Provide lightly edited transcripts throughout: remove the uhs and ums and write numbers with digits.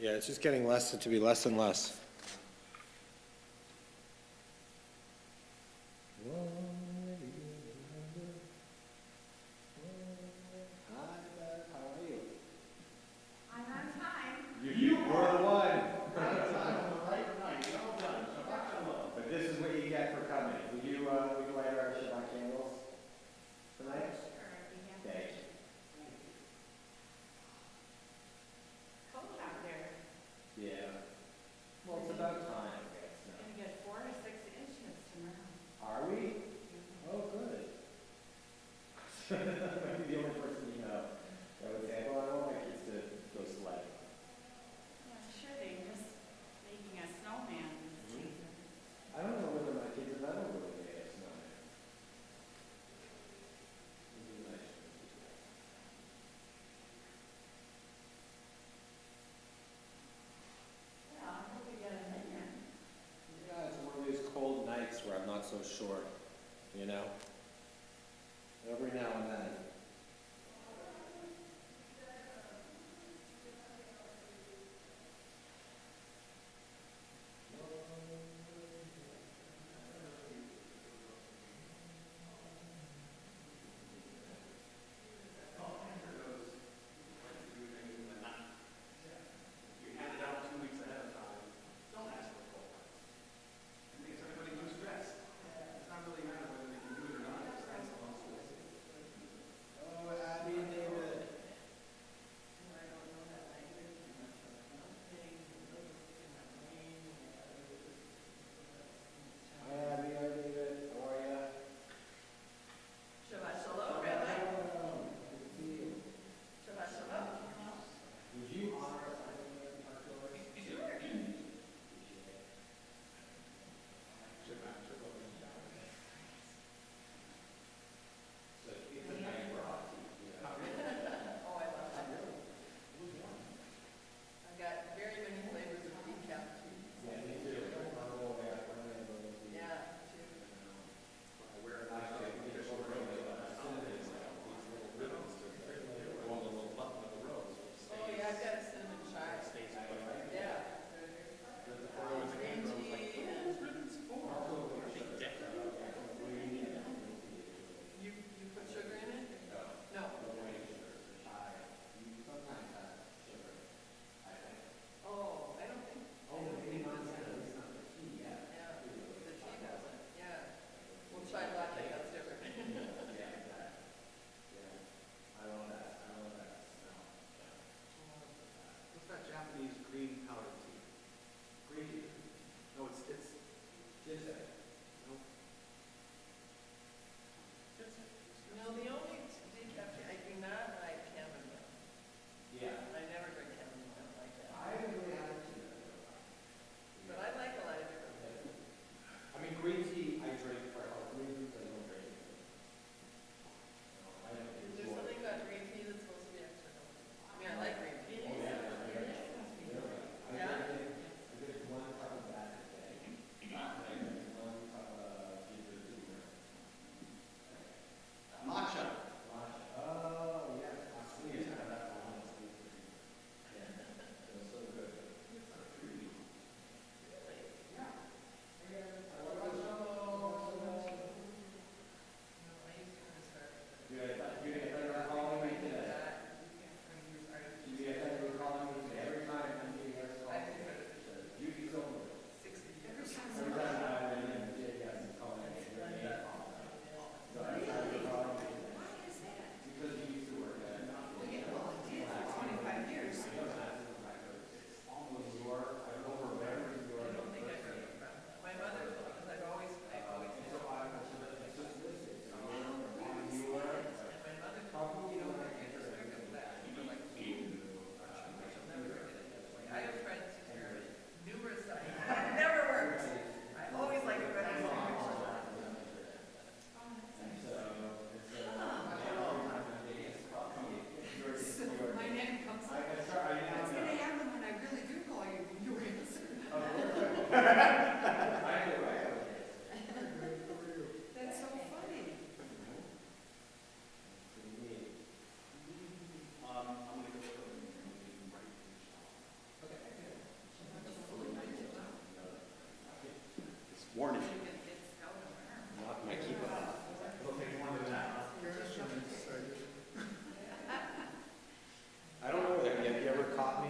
Yeah, it's just getting less to be less and less. You were the one. But this is what you get for coming. Would you light our Shabbat candles tonight? Thank you. Cold out there. Yeah. Well, it's about time. We're gonna get 4 to 6 inches tomorrow. Are we? Oh, good. I'm the only person you know that would say, well, I want my kids to go sledding. Well, sure, they're just making a snowman this season. I don't know whether my kids have ever really made a snowman. It'd be nice. Yeah, I hope we get them in here. Yeah, it's one of these cold nights where I'm not so sure, you know? Every now and then. You hand it out 2 weeks ahead of time. Don't ask for full. It makes everybody lose stress. It's not really a matter whether they can do it or Warning. I keep it up. It'll take more than that. I don't know, have you ever caught me?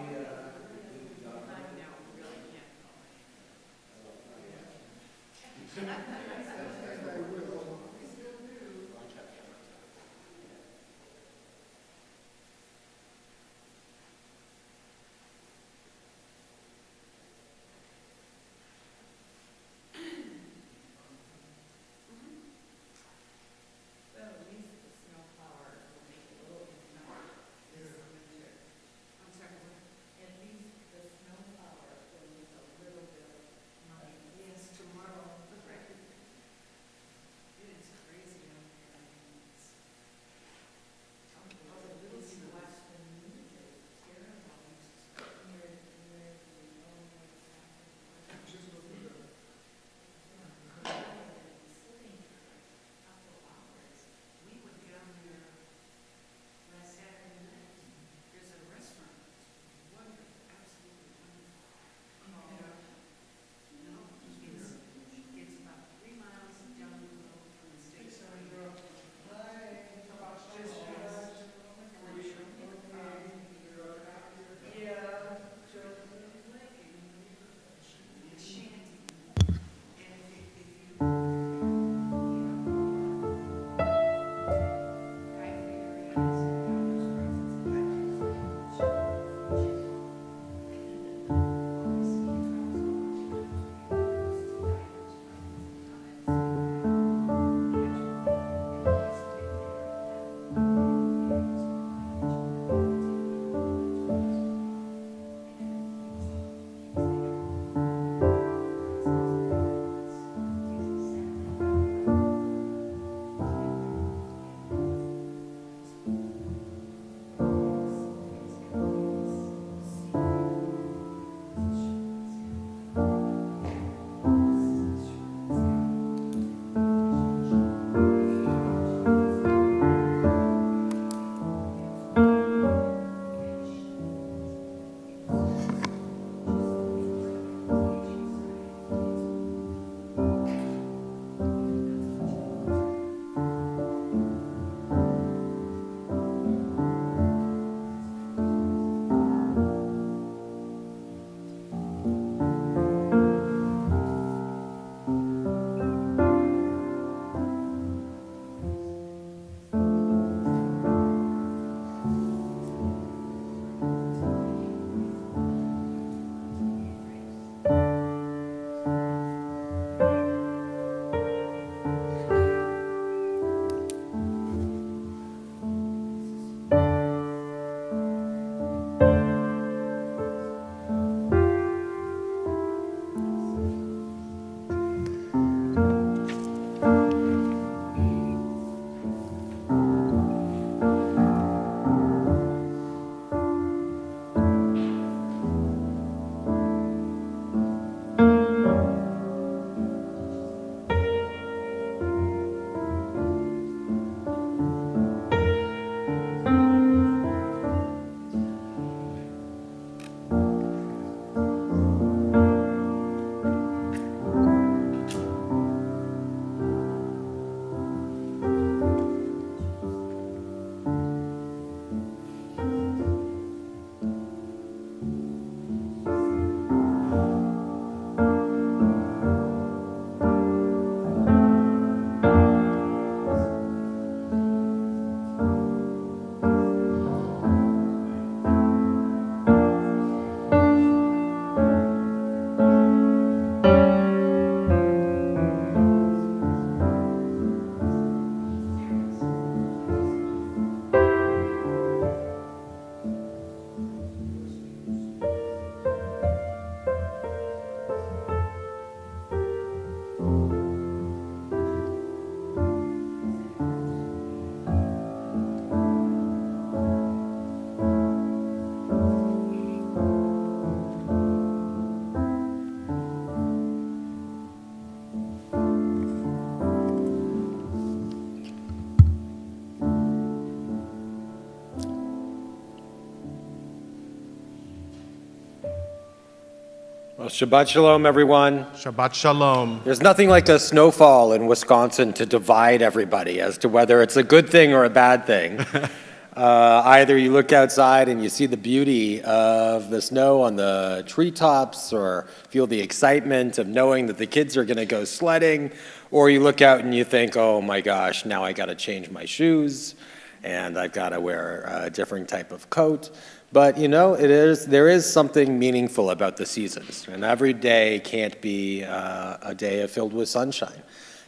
Well, Shabbat Shalom, everyone. Shabbat Shalom. There's nothing like a snowfall in Wisconsin to divide everybody as to whether it's a good thing or a bad thing. Either you look outside and you see the beauty of the snow on the treetops, or feel the excitement of knowing that the kids are going to go sledding, or you look out and you think, oh my gosh, now I got to change my shoes and I've got to wear a different type of coat. But you know, there is something meaningful about the seasons, and every day can't be a day filled with sunshine.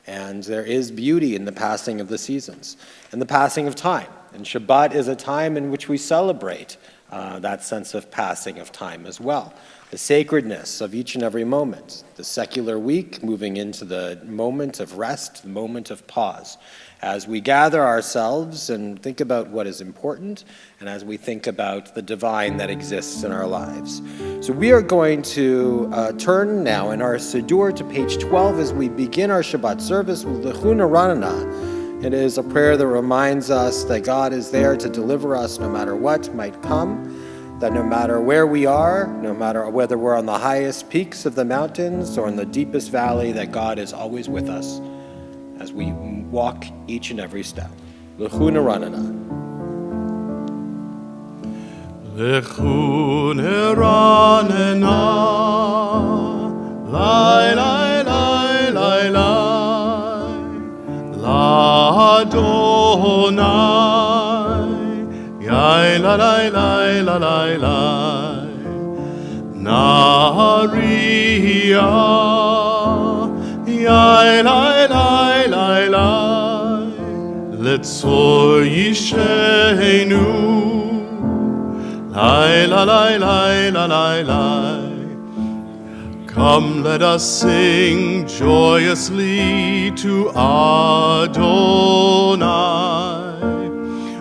And there is beauty in the passing of the seasons and the passing of time. And Shabbat is a time in which we celebrate that sense of passing of time as well. The sacredness of each and every moment, the secular week moving into the moment of rest, the moment of pause, as we gather ourselves and think about what is important, and as we think about the divine that exists in our lives. So we are going to turn now in our Siddur to page 12 as we begin our Shabbat service with Lechuna Ranana. It is a prayer that reminds us that God is there to deliver us no matter what might come, that no matter where we are, no matter whether we're on the highest peaks of the mountains or in the deepest valley, that God is always with us as we walk each and every step. Lechuna Ranana. Lechuna Ranana, lai lai lai lai lai, la Adonai, yai la lai lai la lai lai, Nariya, yai lai lai lai lai, Letzor Yishenu, lai la lai lai la lai lai. Come, let us sing joyously to Adonai.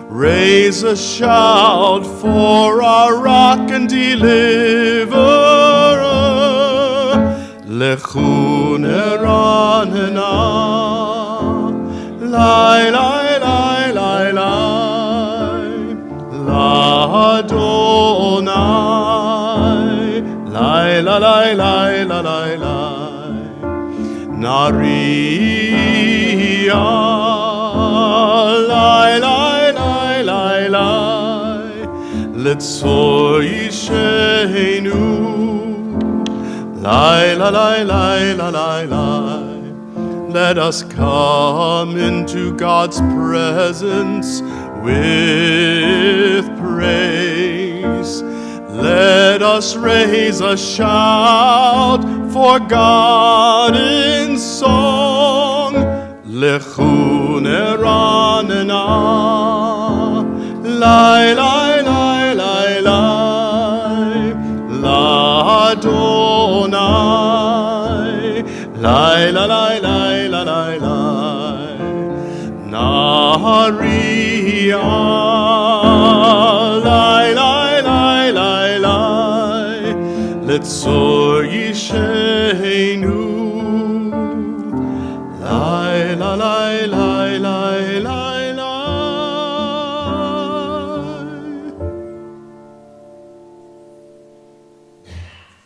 Raise a shout for our rock and deliverer. Lechuna Ranana, lai lai lai lai lai, la Adonai, lai la lai lai la lai lai, Nariya, lai lai lai lai lai, Letzor Yishenu, lai la lai lai la lai lai. Let us come into God's presence with praise. Let us raise a shout for God in song. Lechuna Ranana, lai lai lai lai lai, la Adonai, lai la lai lai la lai lai, Nariya, lai lai lai lai lai, Letzor Yishenu, lai la lai lai lai lai lai.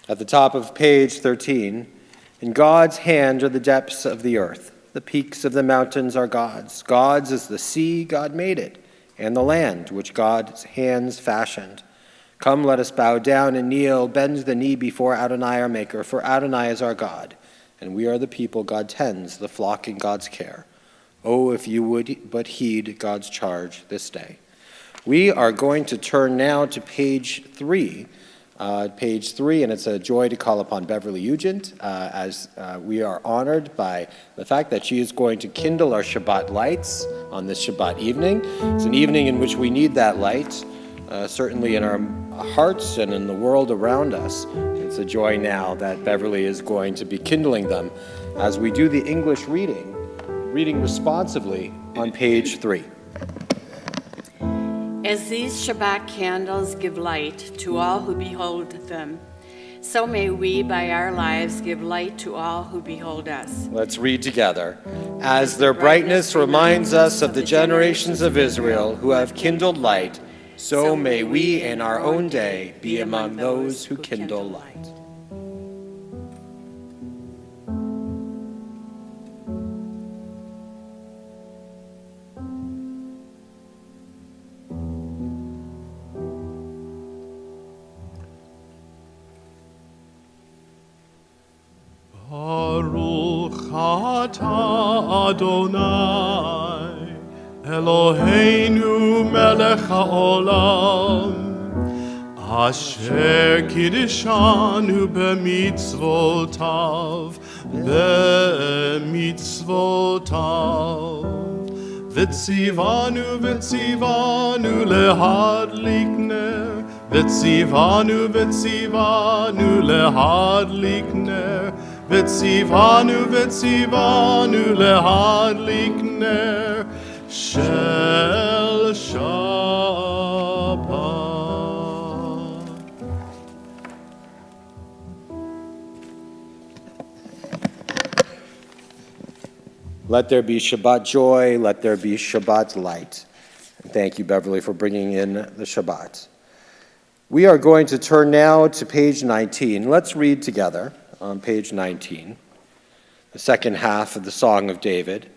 At the top of page 13, in God's hand are the depths of the earth. The peaks of the mountains are God's. God's is the sea, God made it, and the land, which God's hands fashioned. Come, let us bow down and kneel, bend the knee before Adonai our Maker, for Adonai is our God, and we are the people God tends, the flock in God's care. Oh, if you would but heed God's charge this day. We are going to turn now to page 3, and it's a joy to call upon Beverly Ugent as we are honored by the fact that she is going to kindle our Shabbat lights on this Shabbat evening. It's an evening in which we need that light, certainly in our hearts and in the world around us. It's a joy now that Beverly is going to be kindling them as we do the English reading responsively on page 3. As these Shabbat candles give light to all who behold them, so may we by our lives give light to all who behold us. Let's read together. As their brightness reminds us of the generations of Israel who have kindled light, so may we in our own day be among those who kindle light. Baruch atah Adonai, Eloheinu melech haolam, Asher kiddushanu b'mitzvotav, V'tzivanu lehadlik ner, V'tzivanu lehadlik ner, V'tzivanu lehadlik ner, Shel Shabbat. Let there be Shabbat joy, let there be Shabbat light. And thank you, Beverly, for bringing in the Shabbat. We are going to turn now to page 19. Let's read together on page 19, the second half of the Song of David.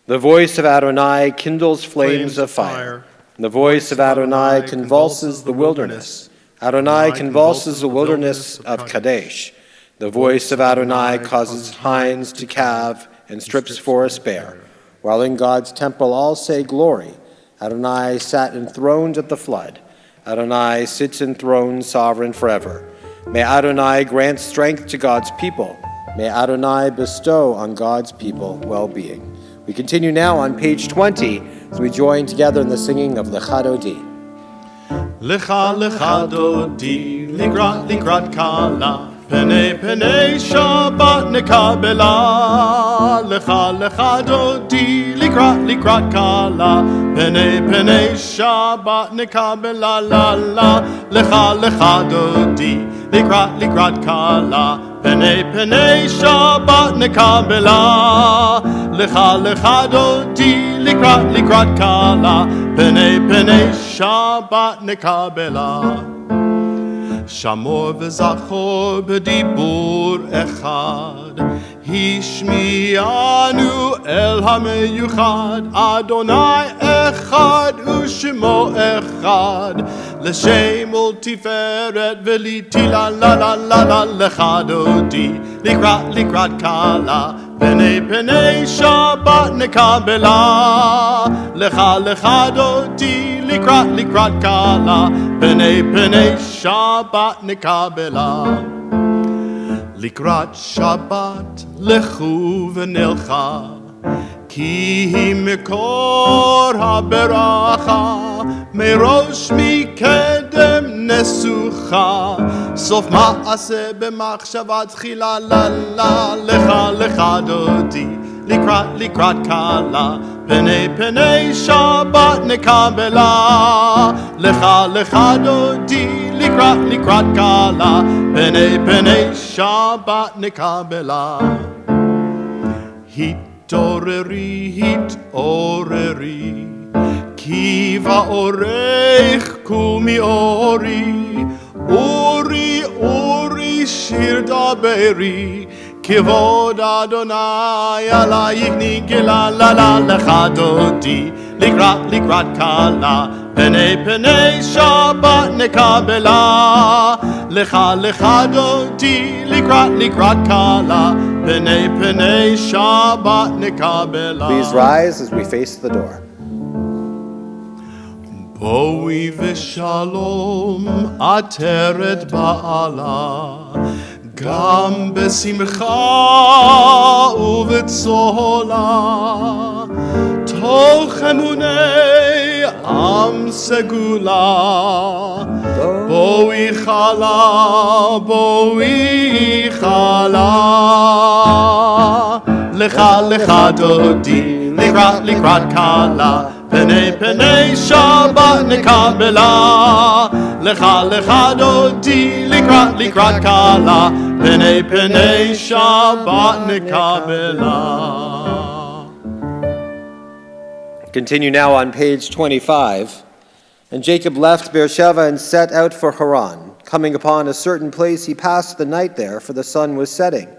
The voice of Adonai kindles flames of fire. The voice of Adonai convulses the wilderness. Adonai convulses the wilderness of Kadesh. The voice of Adonai causes hinds to calve and strips forests bare. While in God's temple all say glory. Adonai sat enthroned at the flood. Adonai sits enthroned sovereign forever. May Adonai grant strength to God's people. May Adonai bestow on God's people well-being. We continue now on page 20 as we join together in the singing of Lecha Dodi. Lecha lecha dodi, likrat kala, Penei Shabbat nekabela, lecha dodi, likrat kala, Penei Shabbat nekabela, la, lecha dodi, likrat kala, Penei Shabbat nekabela, lecha dodi, likrat kala, Penei Shabbat nekabela. Shamor v'zachor b'dibur echad, Hishmianu el hameyuchad, Adonai echad u'shemo echad, L'shem ul tiferet v'liti la lecha dodi, likrat kala, Penei Shabbat nekabela, lecha dodi, likrat kala, Penei Shabbat nekabela. Likrat Shabbat lechu v'nelcha, ki hi mekor haberacha, merosh mikedem nesucha, sof ma'aseh b'machshavat tchila la lecha dodi, likrat kala, Penei Shabbat nekabela, lecha dodi, likrat kala, Penei Shabbat nekabela. Hitoreri, ki va'orech kumi ori, uri shir daberi, Kivod Adonai alayich nigila la lecha dodi, likrat kala, Penei Shabbat nekabela, lecha dodi, likrat kala, Penei Shabbat nekabela. Please rise as we face the door. Boi v'shalom ateret ba'ala, Gam besimcha uvetzola, toch emunei am segula, boi chala, lecha dodi, likrat kala, Penei Shabbat nekabela, lecha dodi, likrat kala, Penei Shabbat nekabela. Continue now on page 25. And Jacob left Beersheba and set out for Haran. Coming upon a certain place, he passed the night there, for the sun was setting.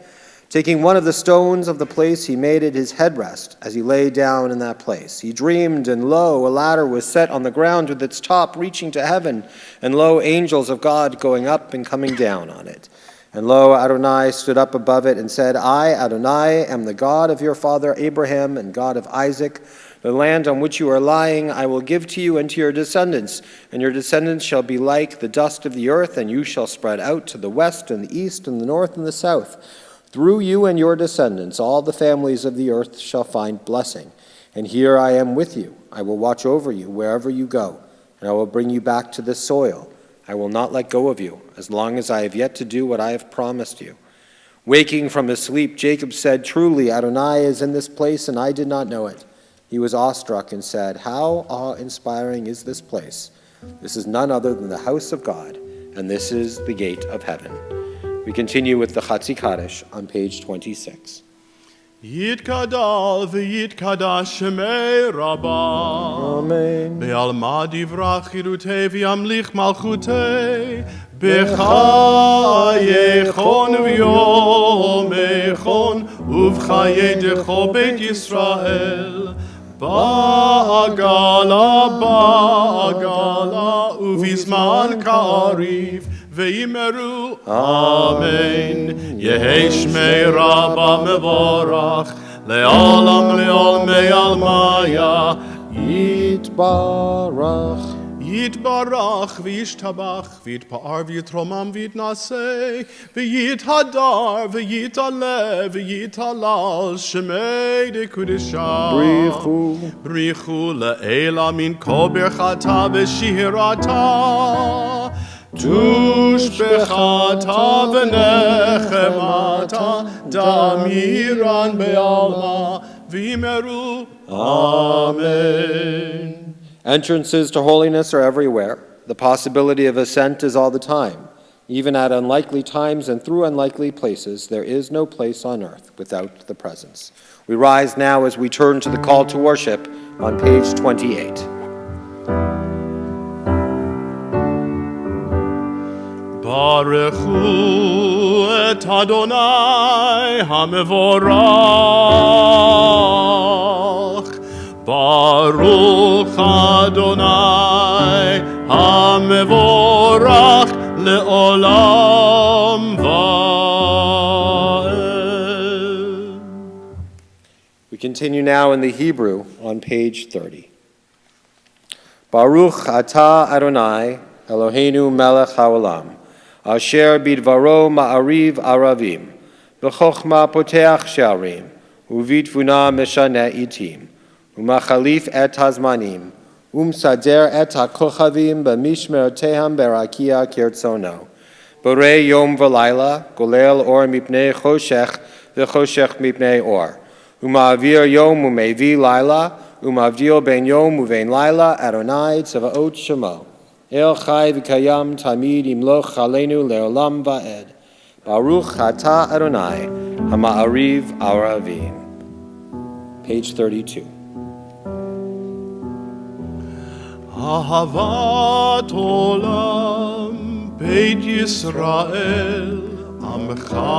Taking one of the stones of the place, he made it his headrest as he lay down in that place. He dreamed, and lo, a ladder was set on the ground with its top reaching to heaven, and lo, angels of God going up and coming down on it. And lo, Adonai stood up above it and said, I, Adonai, am the God of your father Abraham and God of Isaac. The land on which you are lying I will give to you and to your descendants, and your descendants shall be like the dust of the earth, and you shall spread out to the west and the east and the north and the south. Through you and your descendants all the families of the earth shall find blessing. And here I am with you. I will watch over you wherever you go, and I will bring you back to this soil. I will not let go of you, as long as I have yet to do what I have promised you. Waking from his sleep, Jacob said, Truly, Adonai is in this place, and I did not know it. He was awestruck and said, How awe-inspiring is this place? This is none other than the house of God, and this is the gate of heaven. We continue with the Chatzi Kaddish on page 26. Yitkadal v'yitkadash shemei Rabbah. Amen. Be'alma divrach chirutei v'yamlich malchutei. B'chayechon v'yomechon uv'chayedecho beit Yisrael. Ba'agala uv'izman ka'ariv. Ve'imeru, Amen. Yehi shmei Rabba mevorach, le'olam le'olmei almaya. Yitbarach. Yitbarach v'yishtabach, v'yitpa'ar v'yitromam v'yitnaseh, v'yithadar v'yitaleh v'yitalal shemei dekudishah. Brichu le'ela min kol birchata v'shihirata. Tushbechata v'nechemata damiran be'alma v'imeru. Amen. Entrances to holiness are everywhere. The possibility of ascent is all the time. Even at unlikely times and through unlikely places, there is no place on earth without the presence. We rise now as we turn to the call to worship on page 28. Baruchu et Adonai hamevorach. Baruch Adonai hamevorach le'olam va'ed. We continue now in the Hebrew on page 30. Baruch atah Adonai Eloheinu melech haolam. Asher bidvaro ma'ariv aravim, b'chochma poteach sharim, uvitfuna meshane itim, umachalif et hazmanim, sader et hakochavim b'mishmeroteham berakia kirtzono. Borei yom v'layla, golel or mipnei choshech, v'choshech mipnei or. Uma'avir yom umevi layla, umavdil ben yom uvein layla, Adonai tzavaot shemo. El chai v'kayam tamid imloch aleinu le'olam va'ed. Baruch atah Adonai hama'ariv aravim. Page 32. Ahavat olam beit Yisrael amcha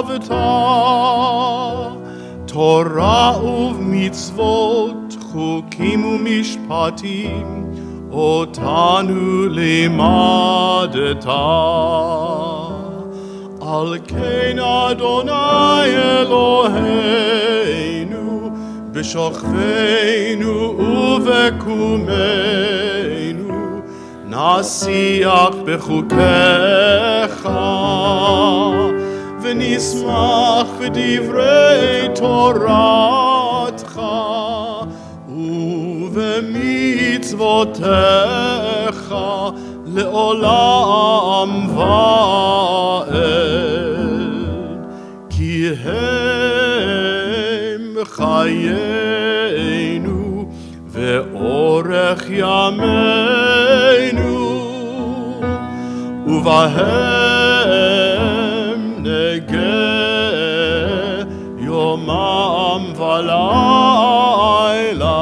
ahavta Torah u'mitzvot chukim u'mishpatim otanu limadeta Al kein Adonai Eloheinu b'shochveinu uvekumenu nasiach bechukecha v'nismach v'divrei Toratcha uv'mitzvotecha le'olam va'ed ki hem chayenu ve'orech yameinu uvahem negeh yomam v'layla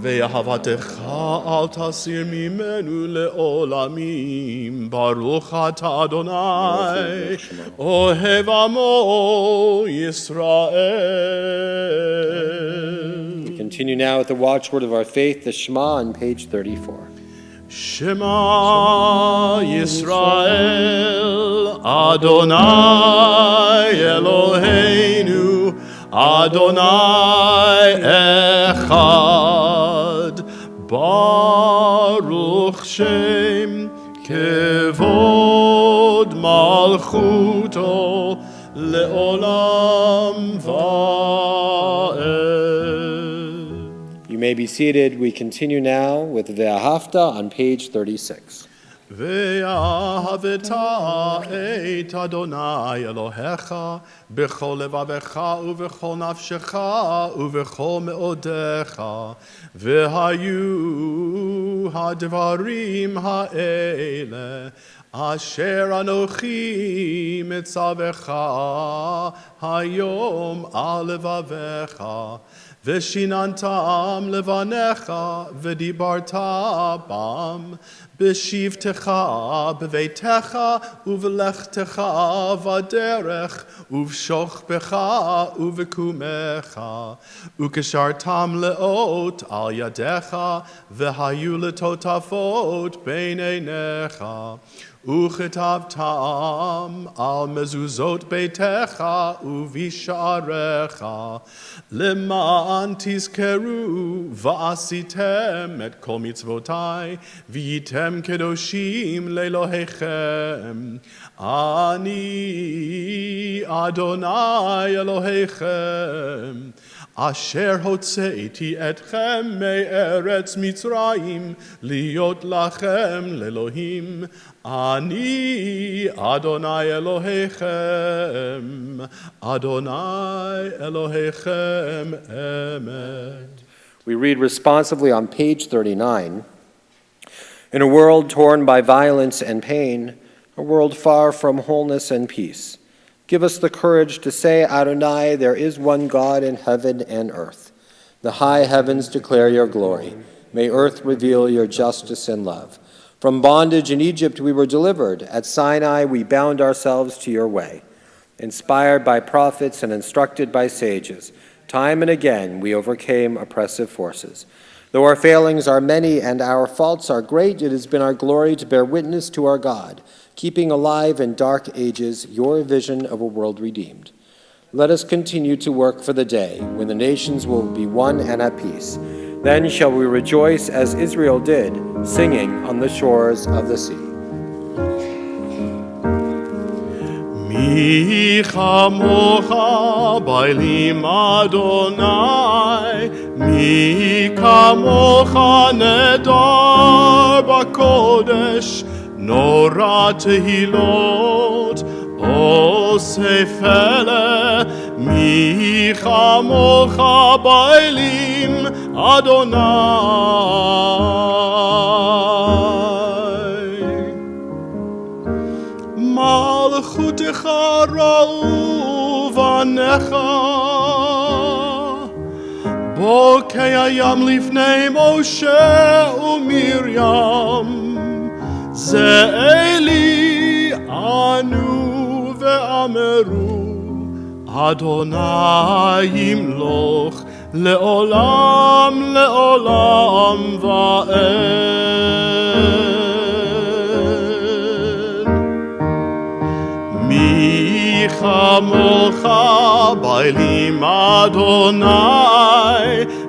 ve'ahavatecha al tasir mimenu le'olamim Baruch atah Adonai ohev amo Yisrael. We continue now with the watchword of our faith, the Shema, on page 34. Shema Yisrael, Adonai Eloheinu, Adonai Echad, Baruch Shem, Kevod Malchuto, Leolam Va'ed. You may be seated. We continue now with Ve'ahavta on page 36. ואהבת את אדוני אלוהיך בכל לבבך ובכל נפשך ובכל מאודיך והיו הדברים האלה אשר אנוכי מצווך היום על לבביך ושיננתם לבניך ודיברת בם בשבתך בביתך ובלכתך בדרך ובשוכבך ובקומך וקשרתם לאות על ידיך והיו לטוטפות בין עיניך וכתבתם על מזוזות ביתך ובשעריך למען תזכרו ועשיתם את כל מצוותי והייתם קדושים לאלוהיכם אני אדוני אלוהיכם אשר הוצאתי אתכם מארץ מצרים להיות לכם לאלוהים אני אדוני אלוהיכם אדוני אלוהיכם אמת. We read responsively on page 39. In a world torn by violence and pain, a world far from wholeness and peace, give us the courage to say, Adonai, there is one God in heaven and earth. The high heavens declare your glory. May earth reveal your justice and love. From bondage in Egypt we were delivered. At Sinai we bound ourselves to your way. Inspired by prophets and instructed by sages, time and again we overcame oppressive forces. Though our failings are many and our faults are great, it has been our glory to bear witness to our God, keeping alive in dark ages your vision of a world redeemed. Let us continue to work for the day when the nations will be one and at peace. Then shall we rejoice as Israel did, singing on the shores of the sea. מי כמוך באלים אדוני, מי כמוך נדר בקודש, נורא תהילות, עושה פלא, מי כמוך באלים אדוני. מלכותך ראו בניך, בוקי הים לפני משה ומרים, זה אלי ענו ואמרו, אדוני ימלוך לעולם לעולם ועד. מי כמוך באלים אדוני,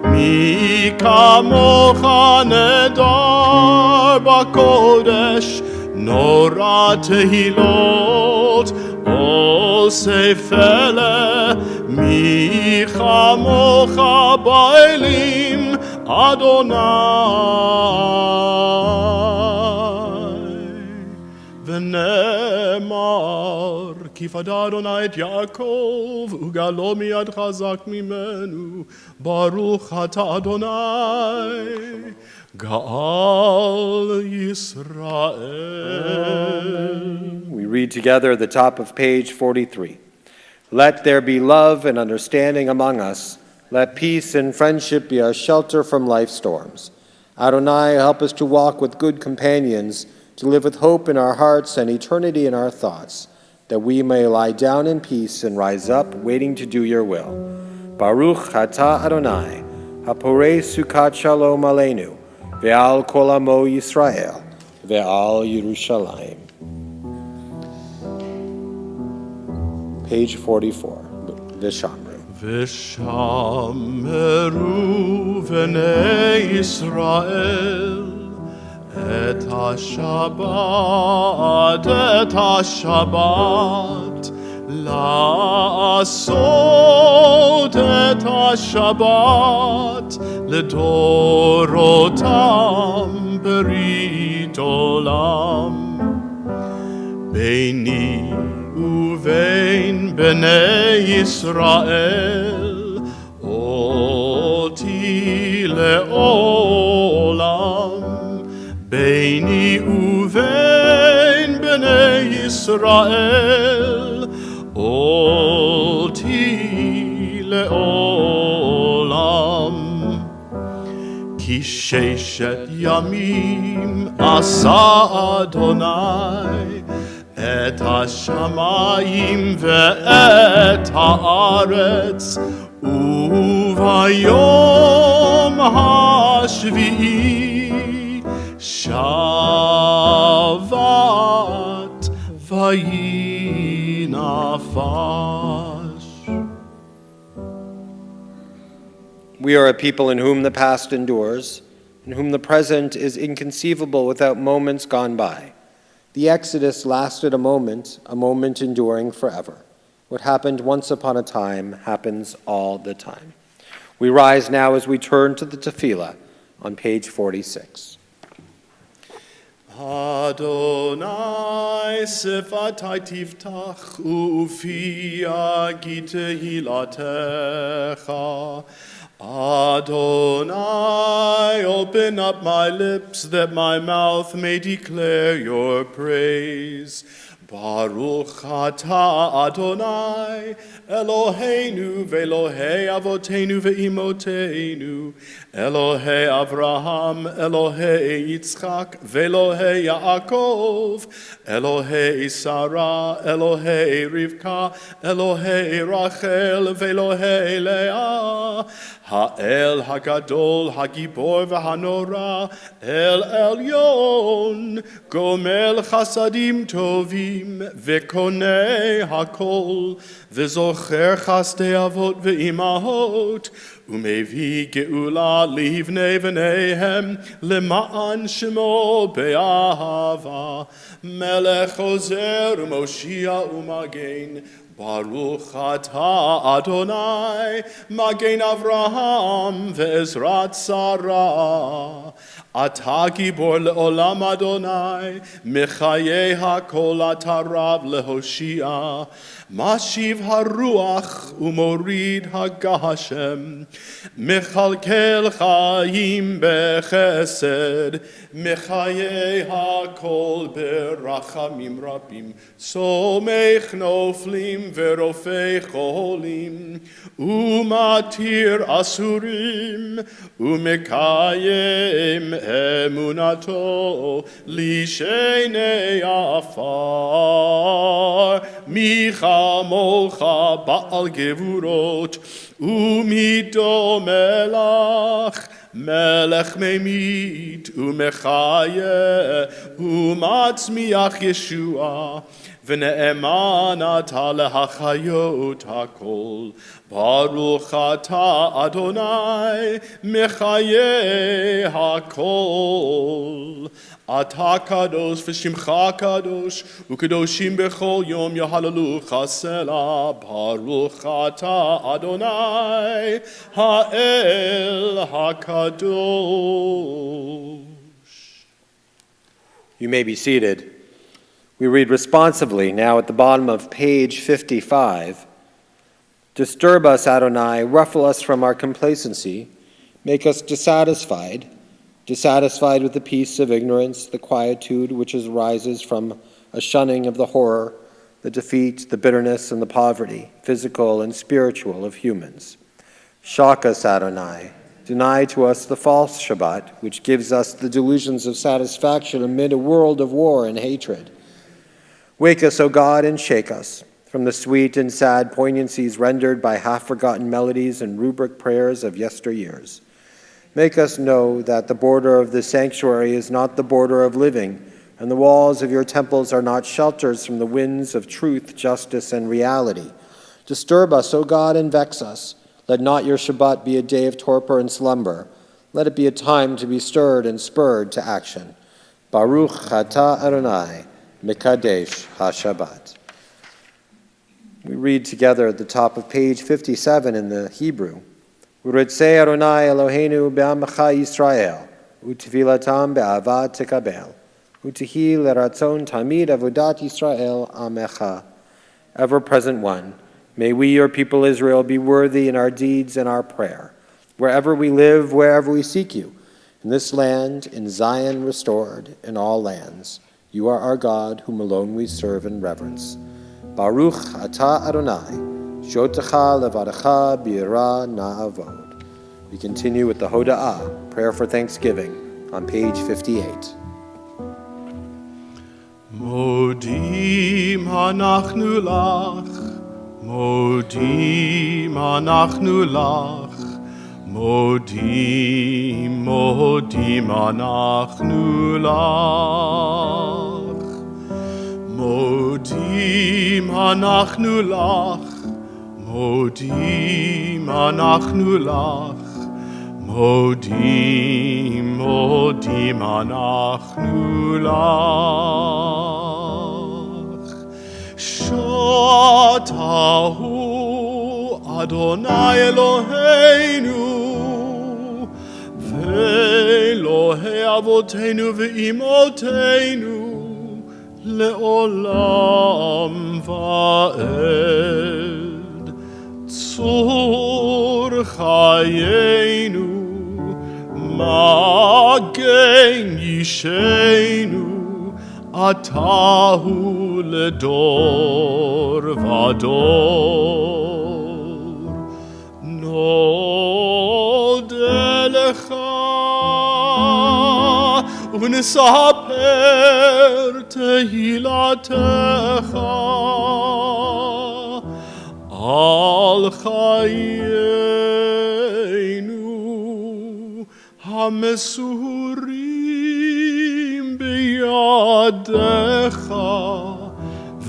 מי כמוך נדר בקודש, נורא תהילות, עושה פלא, מי כמוך באלים אדוני. ונאמר כי פדה אדוני את יעקב וגאלו מיד חזק ממנו, ברוך אתה אדוני גאל ישראל. We read together at the top of page 43. Let there be love and understanding among us. Let peace and friendship be our shelter from life's storms. Adonai, help us to walk with good companions, to live with hope in our hearts and eternity in our thoughts, that we may lie down in peace and rise up, waiting to do your will. Baruch atah Adonai, haporei sukat shalom aleinu, ve'al kol amo Yisrael, ve'al Yerushalayim. Page 44, Vishamru. Vishameru v'nei Yisrael et ha-Shabbat la'asot et ha-Shabbat לדורותם ברית עולם. ביני ובין בני ישראל אותי לעולם. ביני ובין בני ישראל אותי לעולם. כי ששת ימים עשה אדוני את השמיים ואת הארץ, וביום השביעי שבת ויהי נפש. We are a people in whom the past endures, in whom the present is inconceivable without moments gone by. The Exodus lasted a moment enduring forever. What happened once upon a time happens all the time. We rise now as we turn to the Tefillah on page 46. Adonai sifatai tiftach ufi agite hilatecha. Adonai, open up my lips that my mouth may declare your praise. Baruch atah Adonai, Eloheinu ve'Elohei avotenu ve'imotenu, Elohei Avraham, Elohei Yitzchak, ve'Elohei Yaakov, Elohei Sarah, Elohei Rivka, Elohei Rachel, ve'Elohei Leah, Ha'el Hagadol, Hagibor v'Hanora, El Elyon, Gomel Chasadim Tovim, Ve'konei Hakol, Ve'zocher Chasdei Avot ve'imahot, Umevi Geula Livnei v'neihem, Lema'an Shemo be'ahava, Melech Ozer U'Moshia U'Magen, Baruch atah Adonai, Magen Avraham ve'ezrat Sarah. Atah gibor le'olam Adonai, Mechayei hakol atah Rav lehoshia. Mashiv haruach umorid hagashem, Mechalkel chaim bechesed, Mechayei hakol berachamim rabim, Somech noflim verofei cholim, Umatir asurim, Umekayem emunato, Lishenei afar, Michamocha Baal Gevurot, Umido Melach, Melech Memit, Umechaye, Umatzmiach Yeshua, V'ne'eman atah lehachayot hakol, Baruch atah Adonai, Mechayeh hakol. Atah kadosh v'shimcha kadosh, u'kadoshim bechol yom yahalalucha selah. Baruch atah Adonai, ha'el hakadosh. You may be seated. We read responsively now at the bottom of page 55. Disturb us, Adonai, ruffle us from our complacency, make us dissatisfied with the peace of ignorance, the quietude which arises from a shunning of the horror, the defeat, the bitterness, and the poverty, physical and spiritual, of humans. Shock us, Adonai. Deny to us the false Shabbat, which gives us the delusions of satisfaction amid a world of war and hatred. Wake us, O God, and shake us from the sweet and sad poignancies rendered by half-forgotten melodies and rubric prayers of yesteryears. Make us know that the border of this sanctuary is not the border of living, and the walls of your temples are not shelters from the winds of truth, justice, and reality. Disturb us, O God, and vex us. Let not your Shabbat be a day of torpor and slumber. Let it be a time to be stirred and spurred to action. Baruch atah Adonai, Mekadesh HaShabbat. We read together at the top of page 57 in the Hebrew. Uretzei Adonai Eloheinu be'amecha Yisrael, u'tefilatam be'avat tekabel, u'tehi leratzon tamid avodat Yisrael amecha. Ever-present one, may we, your people Israel, be worthy in our deeds and our prayer, wherever we live, wherever we seek you, in this land, in Zion restored, in all lands. You are our God, whom alone we serve and reverence. Baruch atah Adonai, shotecha levadecha b'yirah na'avod. We continue with the Hoda'ah, prayer for thanksgiving, on page 58. Modim anachnu lach, modim anachnu lach, modim, modim anachnu lach, modim anachnu lach, modim anachnu lach, modim, modim anachnu lach. Shotahu Adonai Eloheinu ve'Elohei Avotenu ve'imotenu le'olam va'ed. Tzur chayenu Magen Yishenu Atahu ledor vador. Nodeh lecha u'nesaper tehilatecha al chayenu hamesurim biyadecha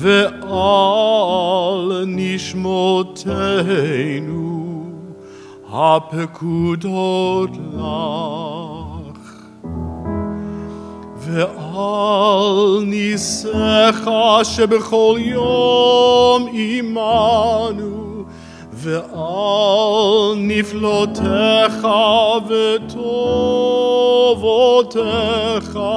ve'al nishmotenu hapekudot lach ve'al nisecha shebechol yom imanu ve'al niflotecha v'tovotecha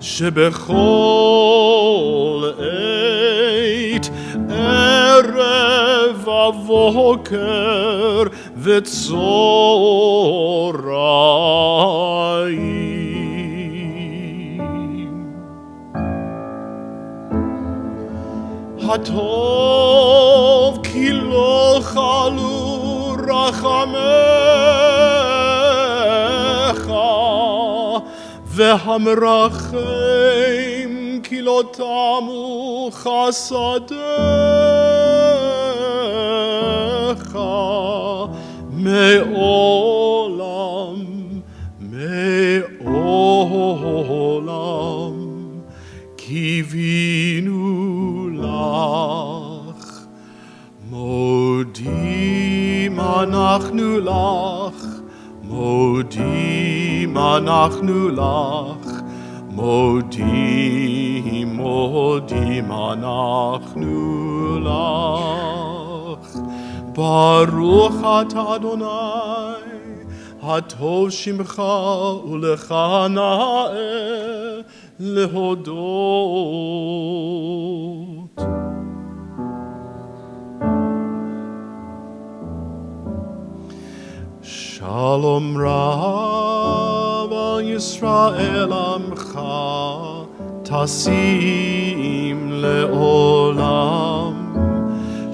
shebechol eit erev avoker v'tzoraim. Hatov ki lo chalu rachamecha vehamrachem ki lo tamu chasadecha me'olam me'olam kivinu lach. Modim anachnu lach, modim anachnu lach, modim, modim anachnu lach. Baruch atah Adonai, hatov shimcha ulecha na'eh lehodot. Shalom Rav al Yisrael amcha tasim le'olam.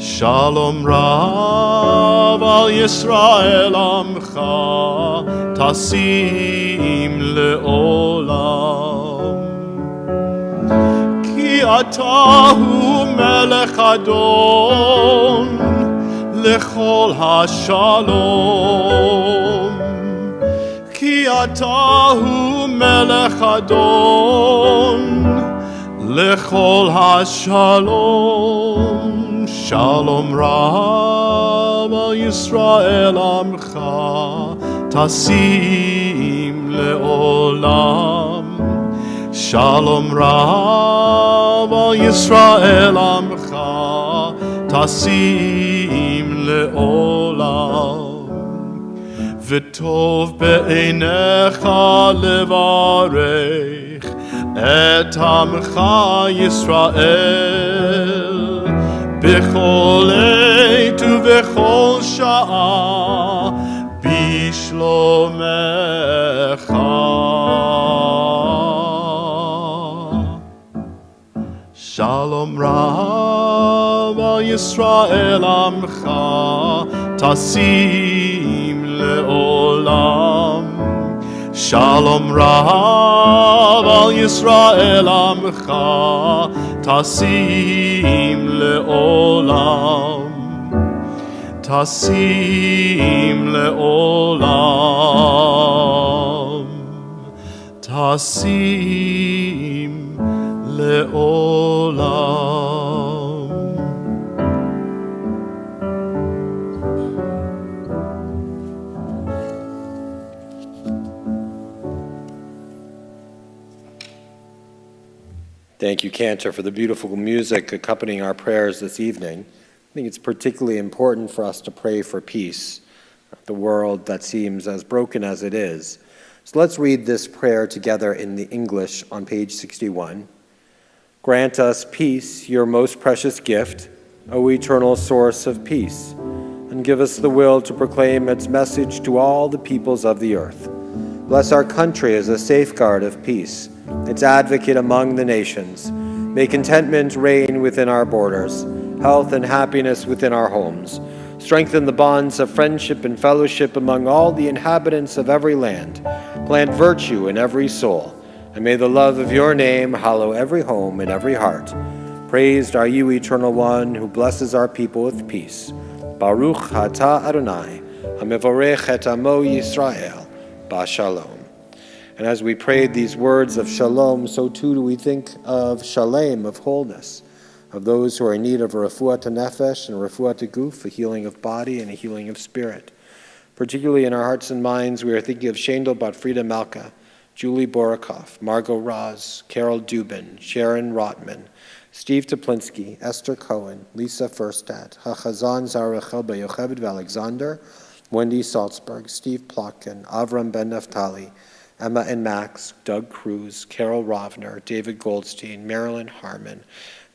Shalom Rav al Yisrael amcha tasim le'olam. Ki atahu melech adon lechol hashalom. אתה הוא מלך אדון לכל השלום. שלום רב על ישראל עמך תשים לעולם. שלום רב על ישראל עמך תשים לעולם. וטוב בעיניך לברך את עמך ישראל בכל עת ובכל שעה בשלומך. שלום רב על ישראל עמך תשים לעולם. שלום רב על ישראל עמך תשים לעולם. תשים לעולם. תשים לעולם. Thank you, Cantor, for the beautiful music accompanying our prayers this evening. I think it's particularly important for us to pray for peace, the world that seems as broken as it is. So let's read this prayer together in the English on page 61. Grant us peace, your most precious gift, O eternal source of peace, and give us the will to proclaim its message to all the peoples of the earth. Bless our country as a safeguard of peace, its advocate among the nations. May contentment reign within our borders, health and happiness within our homes. Strengthen the bonds of friendship and fellowship among all the inhabitants of every land. Plant virtue in every soul, and may the love of your name hallow every home and every heart. Praised are you, Eternal One, who blesses our people with peace. Baruch atah Adonai, hamivorech et amo Yisrael, b'shalom. And as we prayed these words of shalom, so too do we think of shalem, of wholeness, of those who are in need of a refuat nefesh and a refuat guf, a healing of body and a healing of spirit. Particularly in our hearts and minds, we are thinking of Shendel Bat Frida Malka, Julie Borikoff, Margot Roz, Carol Dubin, Sharon Rotman, Steve Toplinsky, Esther Cohen, Lisa Furstad, Hachazan Zarachel Yocheved Alexander, Wendy Salzberg, Steve Plotkin, Avram Ben Naftali, Emma and Max, Doug Cruz, Carol Rovner, David Goldstein, Marilyn Harmon,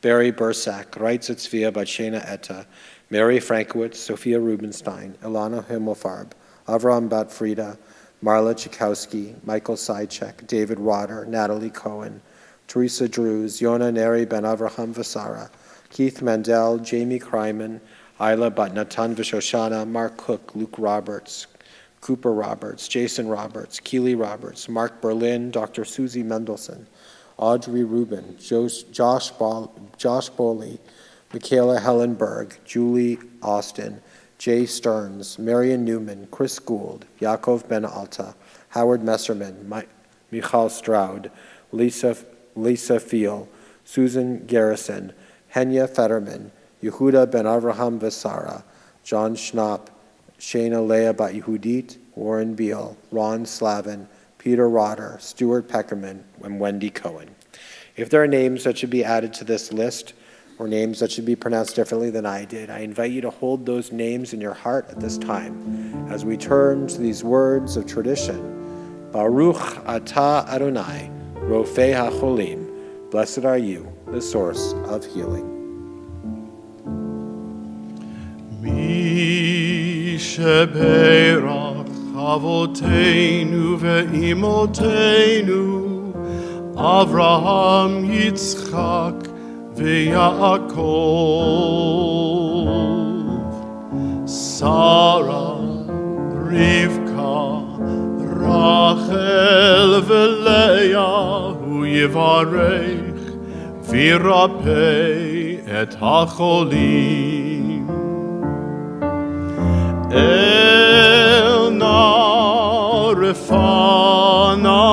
Barry Bursack, Reitz Tzvia Batshena Etta, Mary Frankowitz, Sophia Rubenstein, Ilana Himmelfarb, Avram Batfrida, Marla Chikowski, Michael Sychek, David Rotter, Natalie Cohen, Teresa Drews, Yona Neri Ben Avraham Vasara, Keith Mandel, Jamie Kryman, Isla Batnatan Vishoshana, Mark Cook, Luke Roberts, Cooper Roberts, Jason Roberts, Keely Roberts, Mark Berlin, Dr. Susie Mendelson, Audrey Rubin, Josh Boley, Michaela Hellenberg, Julie Austin, Jay Stearns, Marion Newman, Chris Gould, Yaakov Ben Alta, Howard Messerman, Michal Stroud, Lisa Fiel, Susan Garrison, Henya Fetterman, Yehuda Ben Avraham Vasara, John Schnapp, Shayna Leah Bat Yehudit, Warren Beal, Ron Slavin, Peter Rotter, Stuart Peckerman, and Wendy Cohen. If there are names that should be added to this list, or names that should be pronounced differently than I did, I invite you to hold those names in your heart at this time as we turn to these words of tradition. Baruch atah Adonai, Rofei HaCholim. Blessed are you, the source of healing. Mi sheberach avoteinu ve'imoteinu Avraham, Yitzchak, ve'Yaakov, Sarah, Rivka, Rachel, ve'Leah, hu yivarech, v'yirapeh et hacholim. El na'ar refanala,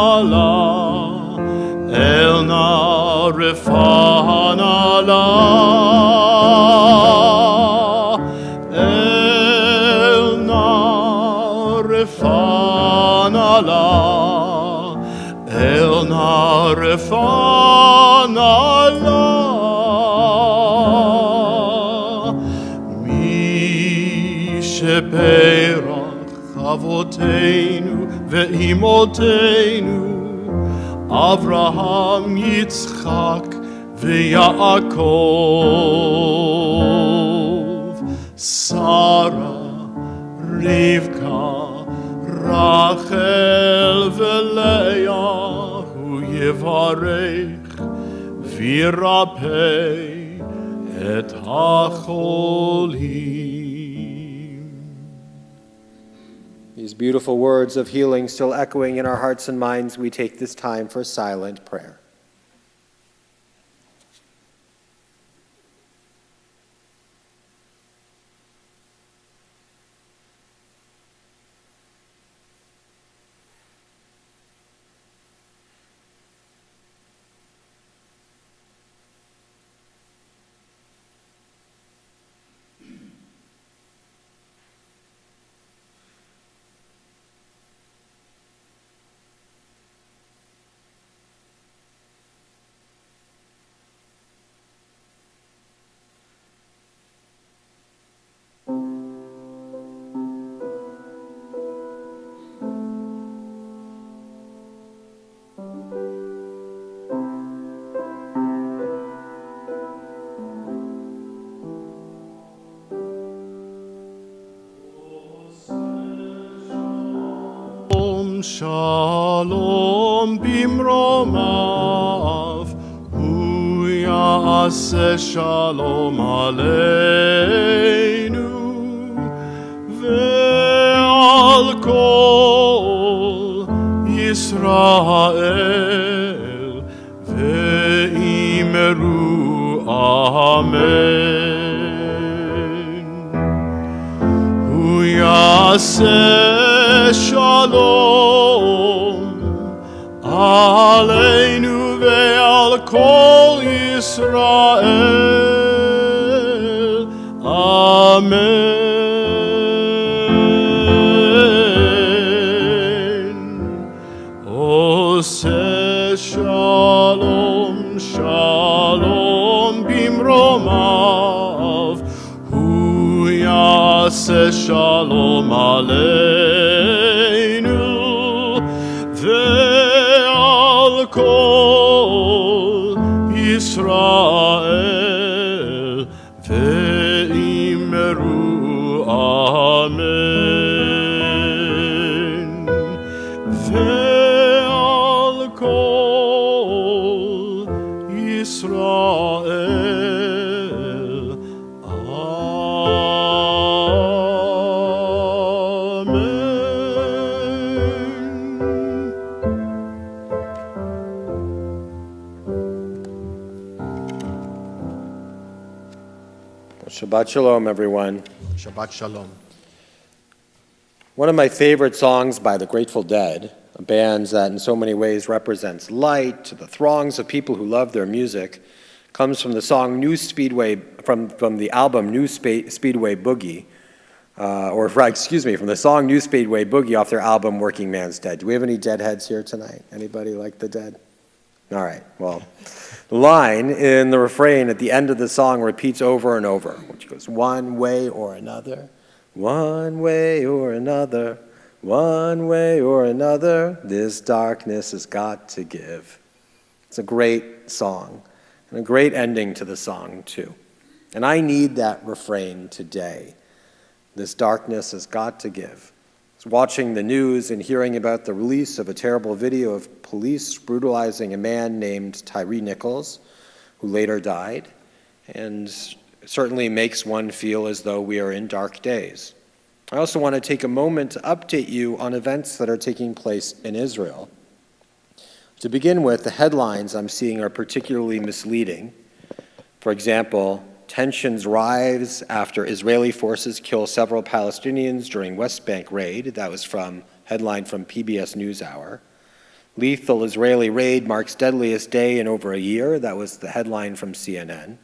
elna refanala, elna refanala, elna refanala. שפרח אבותינו ואימותינו, אברהם, יצחק ויעקב, שרה, רבקה, רחל ולאה, הוא יברך וירפא את החולים. These beautiful words of healing still echoing in our hearts and minds, we take this time for silent prayer. Shalom bimromav, hu ya'aseh shalom aleinu, ve'al kol Yisrael, ve'imeru amen. Hu ya'aseh shalom aleinu ve'al kol Yisrael. Amen. Oseh shalom, shalom bimromav, hu ya'aseh shalom aleinu, ve'al kol Yisrael, ve'imeru amen. Ve'al kol Yisrael, Shabbat Shalom, everyone. Shabbat Shalom. One of my favorite songs by the Grateful Dead, a band that in so many ways represents light to the throngs of people who love their music, comes from the song New Speedway, from the album New Speedway Boogie, from the song New Speedway Boogie off their album Working Man's Dead. Do we have any Deadheads here tonight? Anybody like the Dead? All right, well, the line in the refrain at the end of the song repeats over and over, which goes, one way or another, one way or another, one way or another, this darkness has got to give. It's a great song, and a great ending to the song, too. And I need that refrain today. This darkness has got to give. I was watching the news and hearing about the release of a terrible video of police brutalizing a man named Tyree Nichols, who later died, and certainly makes one feel as though we are in dark days. I also want to take a moment to update you on events that are taking place in Israel. To begin with, the headlines I'm seeing are particularly misleading. For example, tensions rise after Israeli forces kill several Palestinians during West Bank raid. That was from headline from PBS NewsHour. Lethal Israeli raid marks deadliest day in over a year. That was the headline from CNN.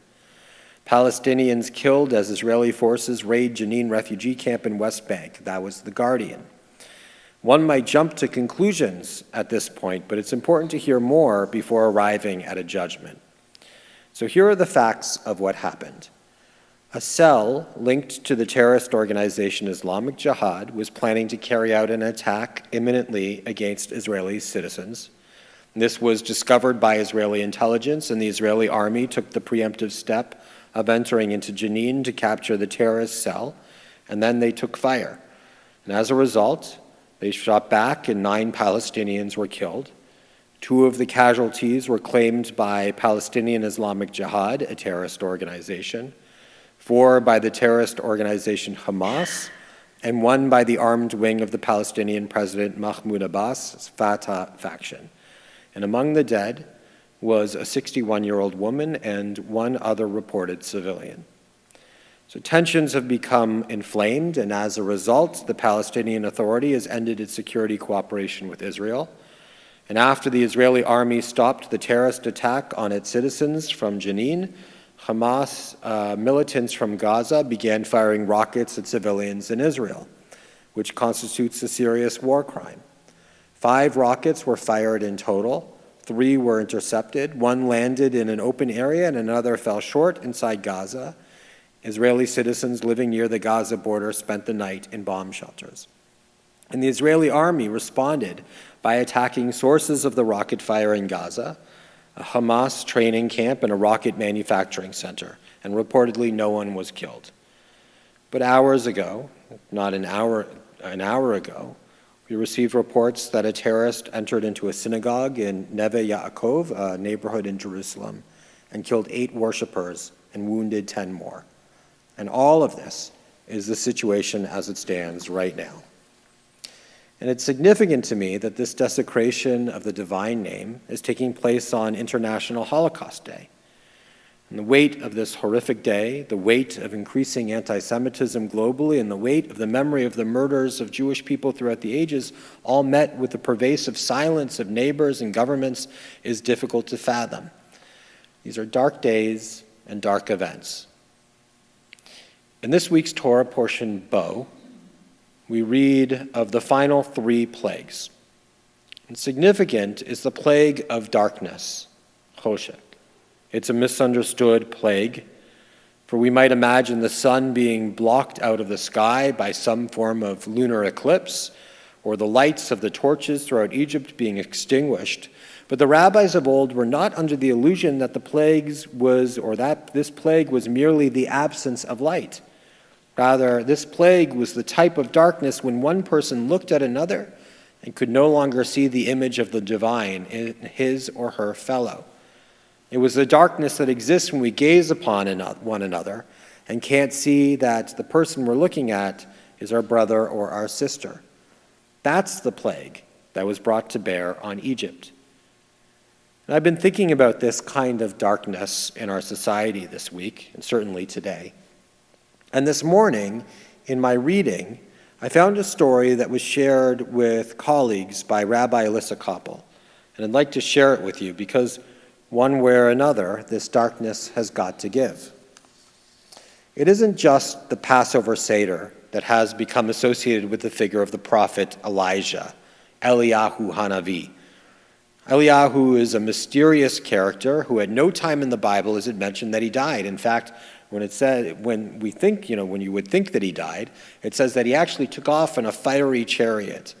Palestinians killed as Israeli forces raid Jenin refugee camp in West Bank. That was The Guardian. One might jump to conclusions at this point, but it's important to hear more before arriving at a judgment. So here are the facts of what happened. A cell linked to the terrorist organization Islamic Jihad was planning to carry out an attack imminently against Israeli citizens. This was discovered by Israeli intelligence, and the Israeli army took the preemptive step of entering into Jenin to capture the terrorist cell, and then they took fire. And as a result, they shot back and 9 Palestinians were killed. 2 of the casualties were claimed by Palestinian Islamic Jihad, a terrorist organization, 4 by the terrorist organization Hamas, and 1 by the armed wing of the Palestinian President Mahmoud Abbas' Fatah faction. And among the dead was a 61-year-old woman and 1 other reported civilian. So tensions have become inflamed, and as a result, the Palestinian Authority has ended its security cooperation with Israel. And after the Israeli army stopped the terrorist attack on its citizens from Jenin, Hamas militants from Gaza began firing rockets at civilians in Israel, which constitutes a serious war crime. 5 rockets were fired in total. 3 were intercepted. 1 landed in an open area and another fell short inside Gaza. Israeli citizens living near the Gaza border spent the night in bomb shelters. And the Israeli army responded by attacking sources of the rocket fire in Gaza, a Hamas training camp, and a rocket manufacturing center, and reportedly no one was killed. But hours ago, not an hour ago, we received reports that a terrorist entered into a synagogue in Neve Yaakov, a neighborhood in Jerusalem, and killed 8 worshipers and wounded 10 more. And all of this is the situation as it stands right now. And it's significant to me that this desecration of the divine name is taking place on International Holocaust Day. And the weight of this horrific day, the weight of increasing anti-Semitism globally, and the weight of the memory of the murders of Jewish people throughout the ages, all met with the pervasive silence of neighbors and governments, is difficult to fathom. These are dark days and dark events. In this week's Torah portion, Bo, we read of the final 3 plagues. And significant is the plague of darkness, Choshek. It's a misunderstood plague, for we might imagine the sun being blocked out of the sky by some form of lunar eclipse, or the lights of the torches throughout Egypt being extinguished. But the rabbis of old were not under the illusion that this plague was merely the absence of light. Rather, this plague was the type of darkness when one person looked at another and could no longer see the image of the divine in his or her fellow. It was the darkness that exists when we gaze upon one another and can't see that the person we're looking at is our brother or our sister. That's the plague that was brought to bear on Egypt. And I've been thinking about this kind of darkness in our society this week, and certainly today. And this morning, in my reading, I found a story that was shared with colleagues by Rabbi Alyssa Koppel. And I'd like to share it with you because one way or another, this darkness has got to give. It isn't just the Passover Seder that has become associated with the figure of the prophet Elijah, Eliyahu Hanavi. Eliyahu is a mysterious character who at no time in the Bible is it mentioned that he died. In fact, when you would think that he died, it says that he actually took off in a fiery chariot.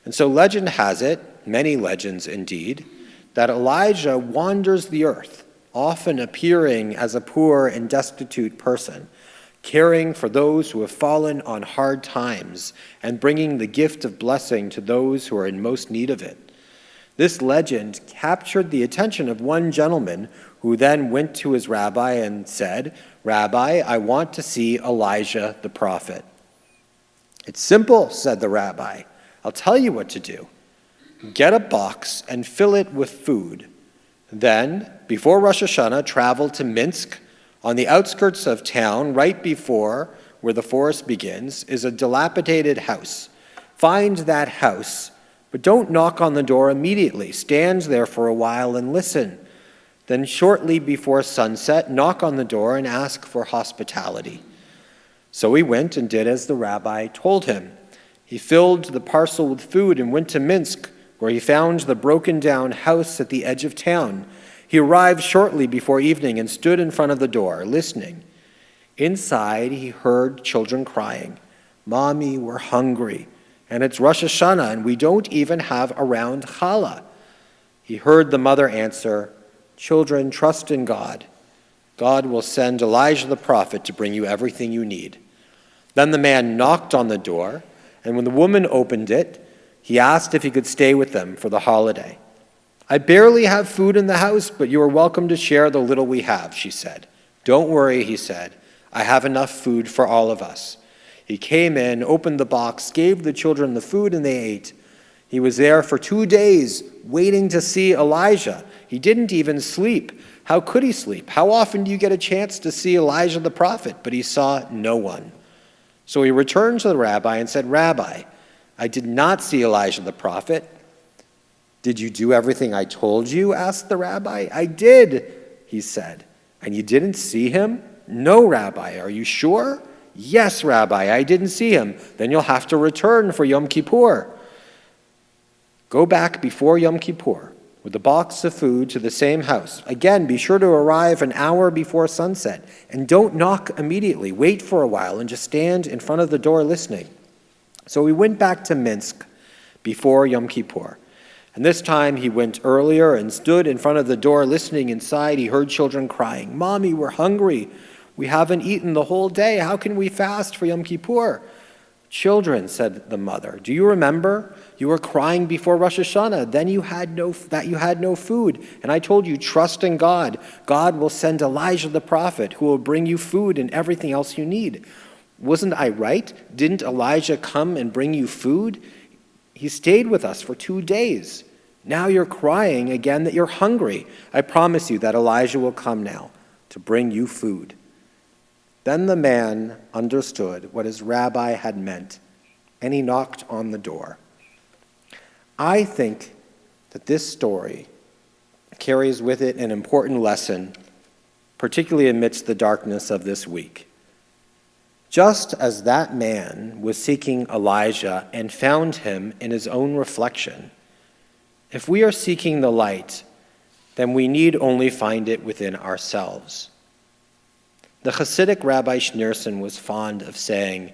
And so legend has it, many legends indeed, that Elijah wanders the earth, often appearing as a poor and destitute person, caring for those who have fallen on hard times and bringing the gift of blessing to those who are in most need of it. This legend captured the attention of one gentleman who then went to his rabbi and said, "Rabbi, I want to see Elijah the prophet." "It's simple," said the rabbi. "I'll tell you what to do. Get a box and fill it with food. Then, before Rosh Hashanah, travel to Minsk. On the outskirts of town, right before where the forest begins, is a dilapidated house. Find that house, but don't knock on the door immediately. Stand there for a while and listen. Then shortly before sunset, knock on the door and ask for hospitality." So he went and did as the rabbi told him. He filled the parcel with food and went to Minsk, where he found the broken-down house at the edge of town. He arrived shortly before evening and stood in front of the door, listening. Inside, he heard children crying, "Mommy, we're hungry, and it's Rosh Hashanah, and we don't even have a round challah." He heard the mother answer, "Children, trust in God. God will send Elijah the prophet to bring you everything you need." Then the man knocked on the door, and when the woman opened it, he asked if he could stay with them for the holiday. "I barely have food in the house, but you are welcome to share the little we have," she said. "Don't worry," he said. "I have enough food for all of us." He came in, opened the box, gave the children the food, and they ate. He was there for 2 days, waiting to see Elijah. He didn't even sleep. How could he sleep? How often do you get a chance to see Elijah the prophet? But he saw no one. So he returned to the rabbi and said, "Rabbi, I did not see Elijah the prophet." "Did you do everything I told you?" asked the rabbi. "I did," he said. "And you didn't see him?" "No, Rabbi. Are you sure?" "Yes, Rabbi, I didn't see him." "Then you'll have to return for Yom Kippur." Go back before Yom Kippur with a box of food to the same house. Again, be sure to arrive an hour before sunset. And don't knock immediately. Wait for a while and just stand in front of the door listening. So he went back to Minsk before Yom Kippur. And this time he went earlier and stood in front of the door listening. Inside, he heard children crying, "Mommy, we're hungry. We haven't eaten the whole day. How can we fast for Yom Kippur?" "Children," said the mother, "do you remember? You were crying before Rosh Hashanah. Then you had no food. And I told you, trust in God. God will send Elijah the prophet who will bring you food and everything else you need. Wasn't I right? Didn't Elijah come and bring you food? He stayed with us for 2 days. Now you're crying again that you're hungry. I promise you that Elijah will come now to bring you food." Then the man understood what his rabbi had meant, and he knocked on the door. I think that this story carries with it an important lesson, particularly amidst the darkness of this week. Just as that man was seeking Elijah and found him in his own reflection, if we are seeking the light, then we need only find it within ourselves. The Hasidic Rabbi Schneerson was fond of saying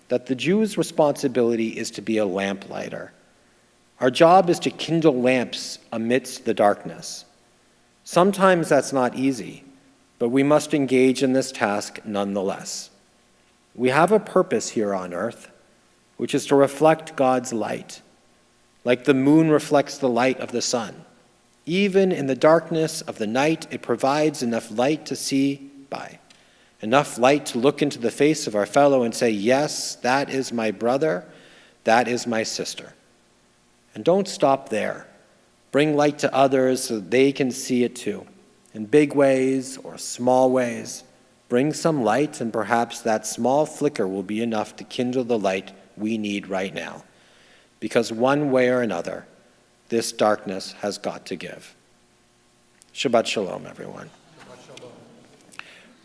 that the Jew's responsibility is to be a lamplighter. Our job is to kindle lamps amidst the darkness. Sometimes that's not easy, but we must engage in this task nonetheless. We have a purpose here on earth, which is to reflect God's light, like the moon reflects the light of the sun. Even in the darkness of the night, it provides enough light to see by, enough light to look into the face of our fellow and say, yes, that is my brother, that is my sister. And don't stop there. Bring light to others so that they can see it too, in big ways or small ways. Bring some light, and perhaps that small flicker will be enough to kindle the light we need right now. Because one way or another, this darkness has got to give. Shabbat Shalom, everyone. Shabbat Shalom.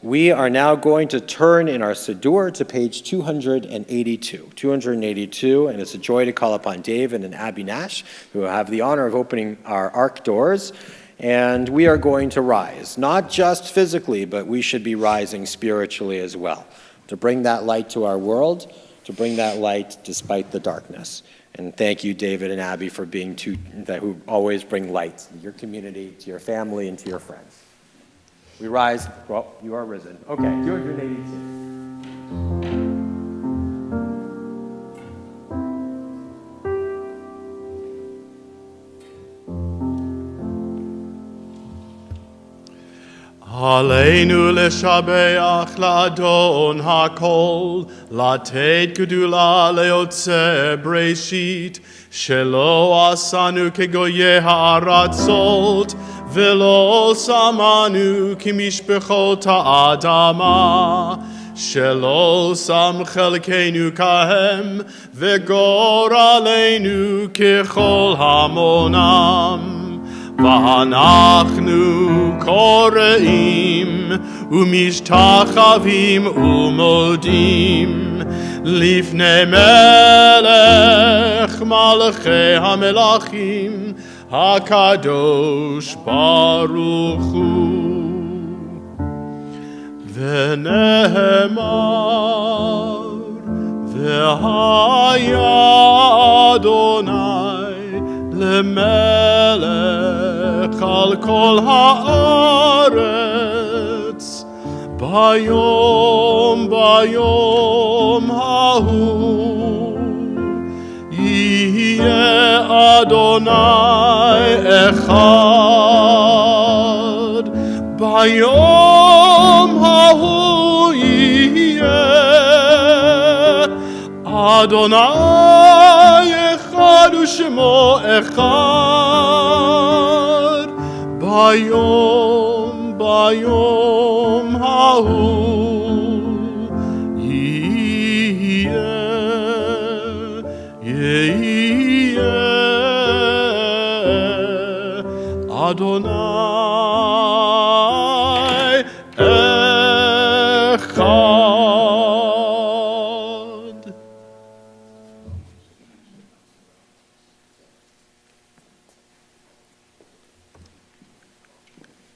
We are now going to turn in our Siddur to page 282, and it's a joy to call upon David and Abby Nash, who have the honor of opening our ark doors. And we are going to rise, not just physically, but we should be rising spiritually as well, to bring that light to our world, to bring that light despite the darkness. And thank you, David and Abby, for being who always bring light to your community, to your family, and to your friends. We rise. Well, you are risen. Okay, 282. Aleinu leshabeach la'adon hakol, latet gedula leotze breshit, shelo asanu kegoye ha'aratzot, velo samanu kimishbechot ha'adama, שלא שם חלקנו כהם, וגורלנו ככל המונם. ואנחנו קוראים ומשתחווים ומודים לפני מלך מלכי המלכים הקדוש ברוך הוא. ונאמר והיה אדוני למלך על כל הארץ ביום ההוא יהיה אדוני אחד ביום ההוא יהיה אדוני אחד ושמו אחד ביום ההוא יהיה אדוני אחד.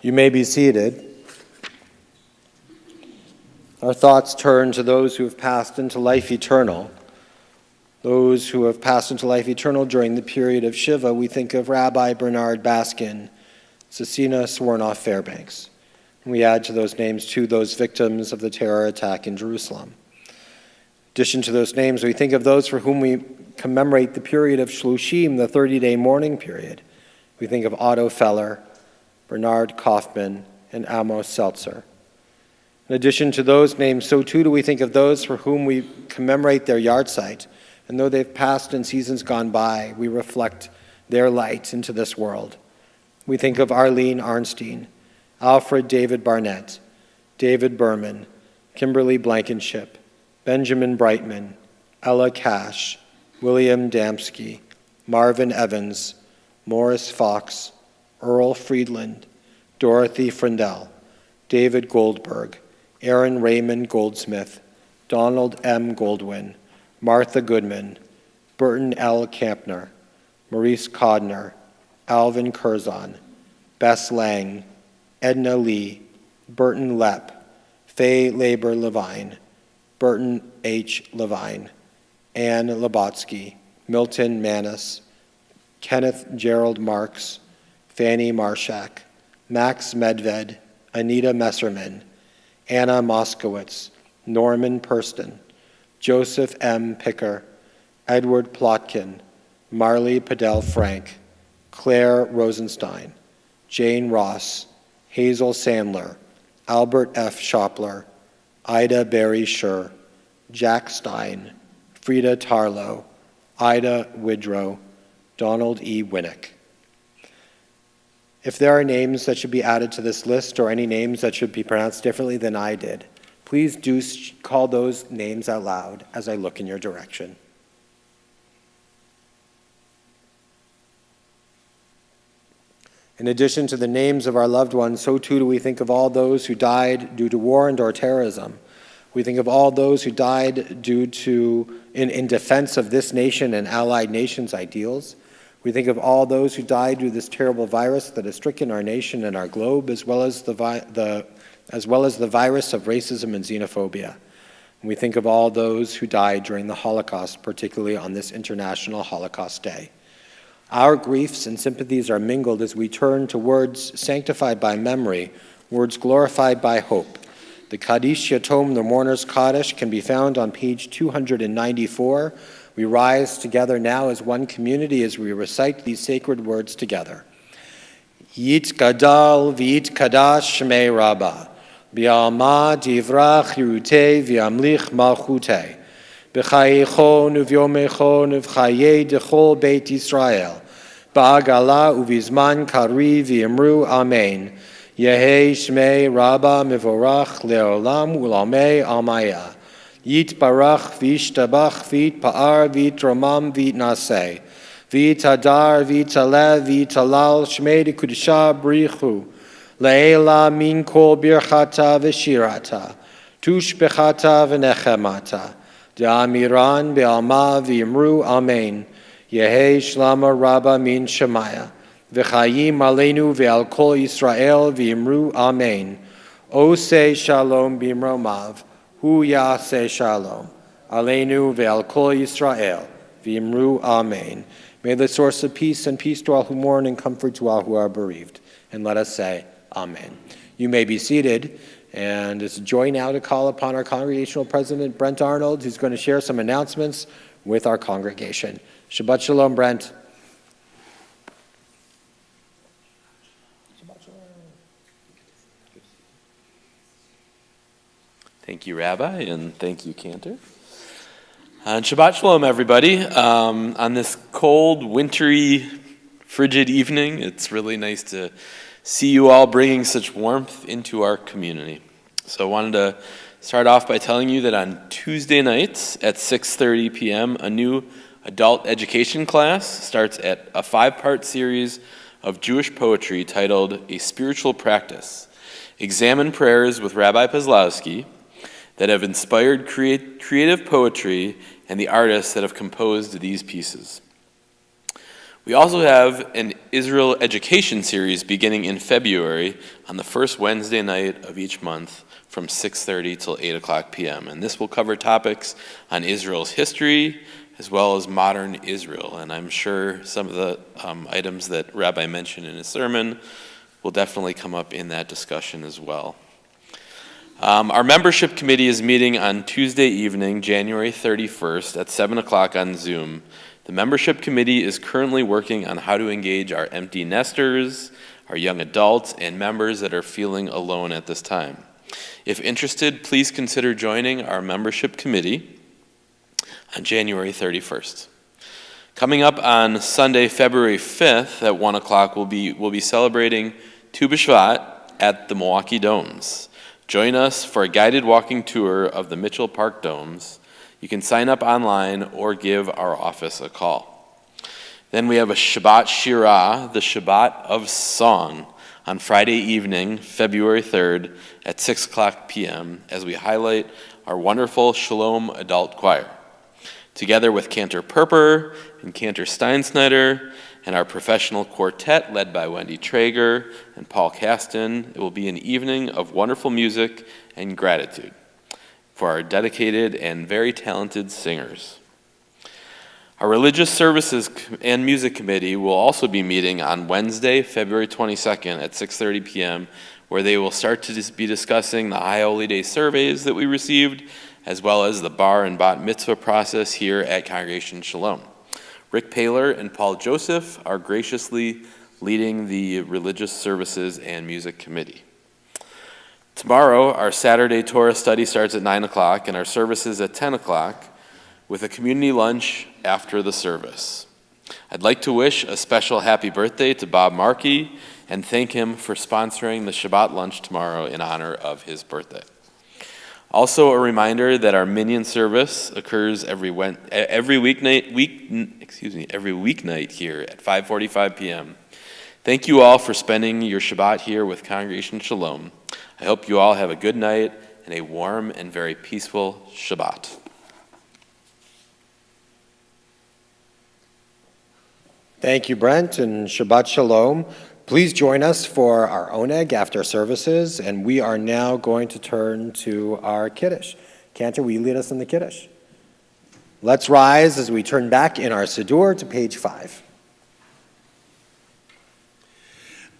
You may be seated. Our thoughts turn to those who have passed into life eternal. Those who have passed into life eternal during the period of Shiva, we think of Rabbi Bernard Baskin, Cecina Swarnoff Fairbanks. And we add to those names too those victims of the terror attack in Jerusalem. In addition to those names, we think of those for whom we commemorate the period of Shlushim, the 30-day mourning period. We think of Otto Feller, Bernard Kaufman, and Amos Seltzer. In addition to those names, so too do we think of those for whom we commemorate their yahrzeit, and though they've passed in seasons gone by, we reflect their light into this world. We think of Arlene Arnstein, Alfred David Barnett, David Berman, Kimberly Blankenship, Benjamin Brightman, Ella Cash, William Damsky, Marvin Evans, Morris Fox, Earl Friedland, Dorothy Frindell, David Goldberg, Aaron Raymond Goldsmith, Donald M. Goldwyn, Martha Goodman, Burton L. Kampner, Maurice Codner, Alvin Curzon, Bess Lang, Edna Lee, Burton Lepp, Faye Labor Levine, Burton H. Levine, Anne Labotsky, Milton Manis, Kenneth Gerald Marks, Fanny Marshak, Max Medved, Anita Messerman, Anna Moskowitz, Norman Purston, Joseph M. Picker, Edward Plotkin, Marley Padel Frank, Claire Rosenstein, Jane Ross, Hazel Sandler, Albert F. Shopler, Ida Barry Schur, Jack Stein, Frida Tarlow, Ida Widrow, Donald E. Winnick. If there are names that should be added to this list or any names that should be pronounced differently than I did, please do call those names out loud as I look in your direction. In addition to the names of our loved ones, so too do we think of all those who died due to war and or terrorism. We think of all those who died due to in defense of this nation and allied nations' ideals. We think of all those who died due to this terrible virus that has stricken our nation and our globe, as well as the virus of racism and xenophobia. And we think of all those who died during the Holocaust, particularly on this International Holocaust Day. Our griefs and sympathies are mingled as we turn to words sanctified by memory, words glorified by hope. The Kaddish Yatom, the Mourner's Kaddish, can be found on page 294. We rise together now as one community as we recite these sacred words together. Yit Gadal v'yit Kadash Shmei Rabbah, B'alma divrach Yerutei v'yamlich malchutei, B'chayechon uv'yomechon uv'chayei dechol Beit Yisrael, Ba'agala uv'izman kari v'yamru Amen. Yehi Shmei Rabba Mivorach Leolam Ulamei Almaya. Yit Barach Vishtabach Vit Pa'ar Vit Romam Vit Naseh. Vit Hadar Vit Alev Vit Halal Shmei de Kudisha Brichu. Leila Min Kol Birchata Veshirata. Tush Bechata Venechemata. De'amiran Be'alma V'imru Amen. Yehi Shlama Rabba Min Shemaya. V'chayim Aleinu Ve'al Kol Yisrael V'imru Amen. Ose Shalom Bimromav. Hu Yaseh Shalom. Aleinu Ve'al Kol Yisrael V'imru Amen. May the source of peace and peace to all who mourn and comfort to all who are bereaved. And let us say, Amen. You may be seated. And it's a joy now to call upon our congregational president, Brent Arnold, who's going to share some announcements with our congregation. Shabbat Shalom, Brent. Shabbat Shalom. Thank you, Rabbi, and thank you, Cantor. And Shabbat Shalom, everybody. On this cold, wintry, frigid evening, it's really nice to see you all bringing such warmth into our community. So I wanted to start off by telling you that on Tuesday nights at 6:30 p.m., a new adult education class starts at a 5-part series of Jewish poetry titled A Spiritual Practice. Examine prayers with Rabbi Pezlowski that have inspired creative poetry and the artists that have composed these pieces. We also have an Israel education series beginning in February on the first Wednesday night of each month from 6:30 till 8 o'clock p.m. And this will cover topics on Israel's history as well as modern Israel. And I'm sure some of the items that Rabbi mentioned in his sermon will definitely come up in that discussion as well. Our membership committee is meeting on Tuesday evening, January 31st at 7 o'clock on Zoom. The membership committee is currently working on how to engage our empty nesters, our young adults, and members that are feeling alone at this time. If interested, please consider joining our membership committee on January 31st. Coming up on Sunday, February 5th at 1 o'clock, we'll be celebrating Tu B'Shvat at the Milwaukee Domes. Join us for a guided walking tour of the Mitchell Park Domes. You can sign up online or give our office a call. Then we have a Shabbat Shirah, the Shabbat of Song, on Friday evening, February 3rd at 6 o'clock p.m. as we highlight our wonderful Shalom Adult Choir. Together with Cantor Perper and Cantor Steinsnyder and our professional quartet led by Wendy Traeger and Paul Kasten, it will be an evening of wonderful music and gratitude for our dedicated and very talented singers. Our Religious Services and Music Committee will also be meeting on Wednesday, February 22nd at 6:30 p.m., where they will start to be discussing the High Holy Day surveys that we received, as well as the bar and bat mitzvah process here at Congregation Shalom. Rick Paler and Paul Joseph are graciously leading the Religious Services and Music Committee. Tomorrow, our Saturday Torah study starts at 9 o'clock and our services at 10 o'clock with a community lunch after the service. I'd like to wish a special happy birthday to Bob Markey and thank him for sponsoring the Shabbat lunch tomorrow in honor of his birthday. Also, a reminder that our Minyan service occurs every weeknight here at 5:45 p.m. Thank you all for spending your Shabbat here with Congregation Shalom. I hope you all have a good night and a warm and very peaceful Shabbat. Thank you, Brent, and Shabbat Shalom. Please join us for our oneg after services, and we are now going to turn to our Kiddush. Cantor, will you lead us in the Kiddush? Let's rise as we turn back in our Siddur to page 5.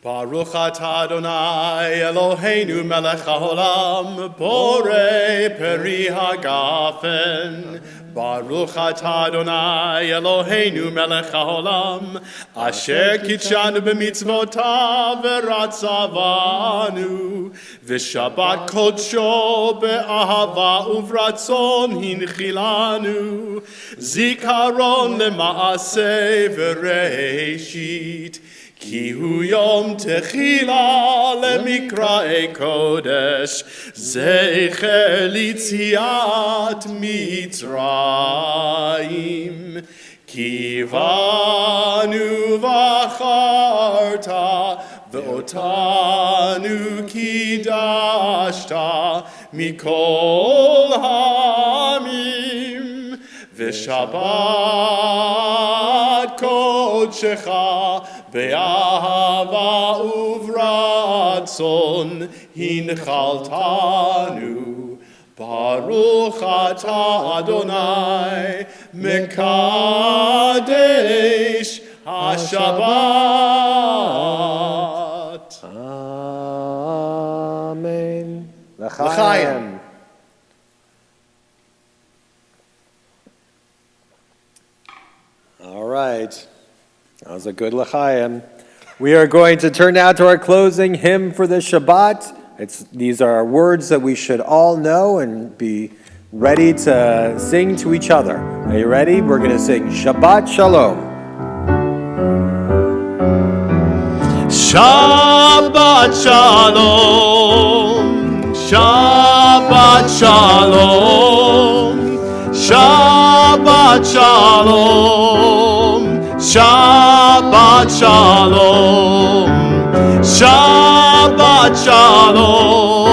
Baruch atah Adonai Eloheinu melech haolam borei peri hagafen. Baruch atah Adonai Eloheinu melech haolam asher kitshanu b'mitzvotav v'ratzavanu v'shabbat kodsho be'ahava uvratzon hinchilanu zikaron lema'aseh v'reishit כי הוא יום תחילה למקראי קודש, זכר ליציאת מצרים. כי בנו בחרת ואותנו קידשת מכל העמים, ושבת קודשך באהבה וברצון הנחלתנו. ברוך אתה אדוני מקדש השבת. Amen. L'chaim. All right. That was a good l'chaim. We are going to turn now to our closing hymn for the Shabbat. These are words that we should all know and be ready to sing to each other. Are you ready? We're going to sing Shabbat Shalom. Shabbat Shalom, Shabbat Shalom, Shabbat Shalom, Shabbat Shalom, Shabbat Shalom,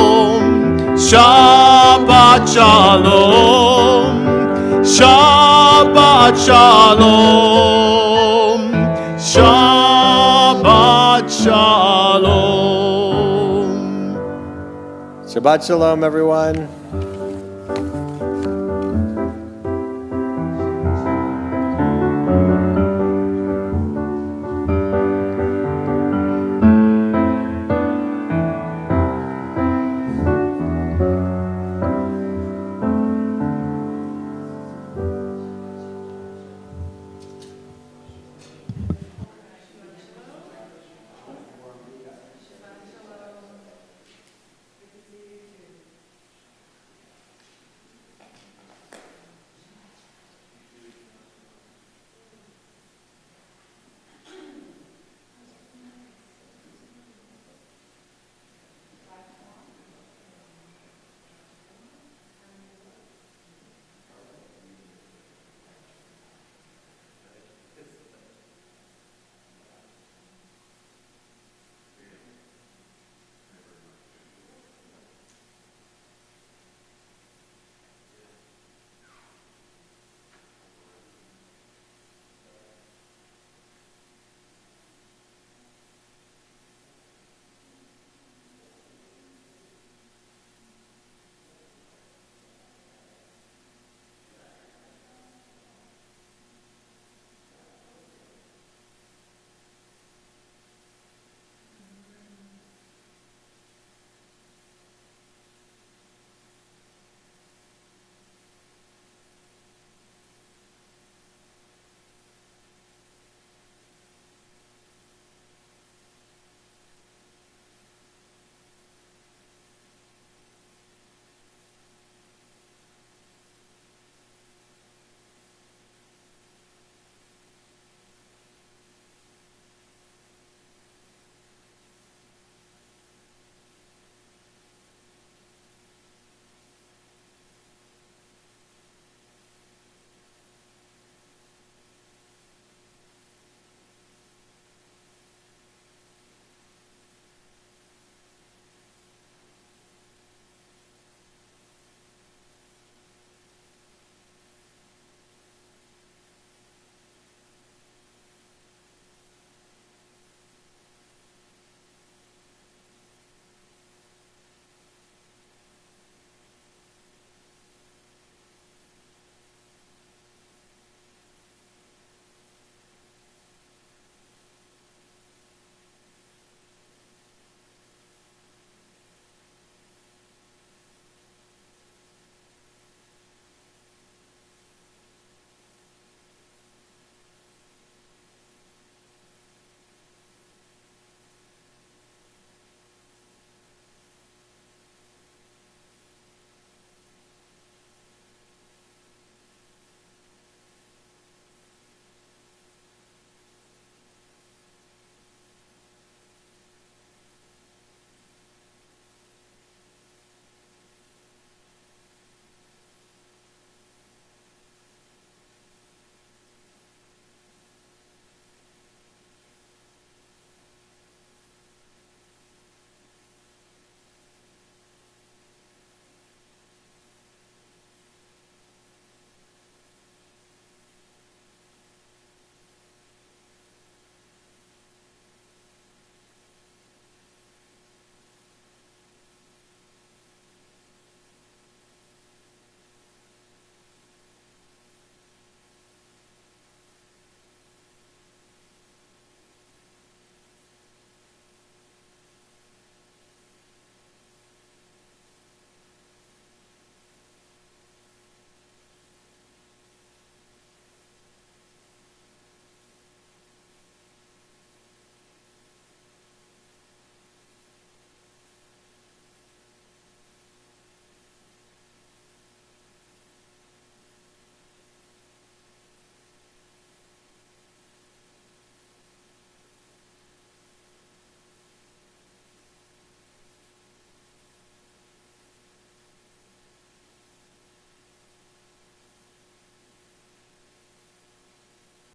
Shabbat Shalom, Shabbat Shalom, Shabbat Shalom. Shabbat Shalom, everyone.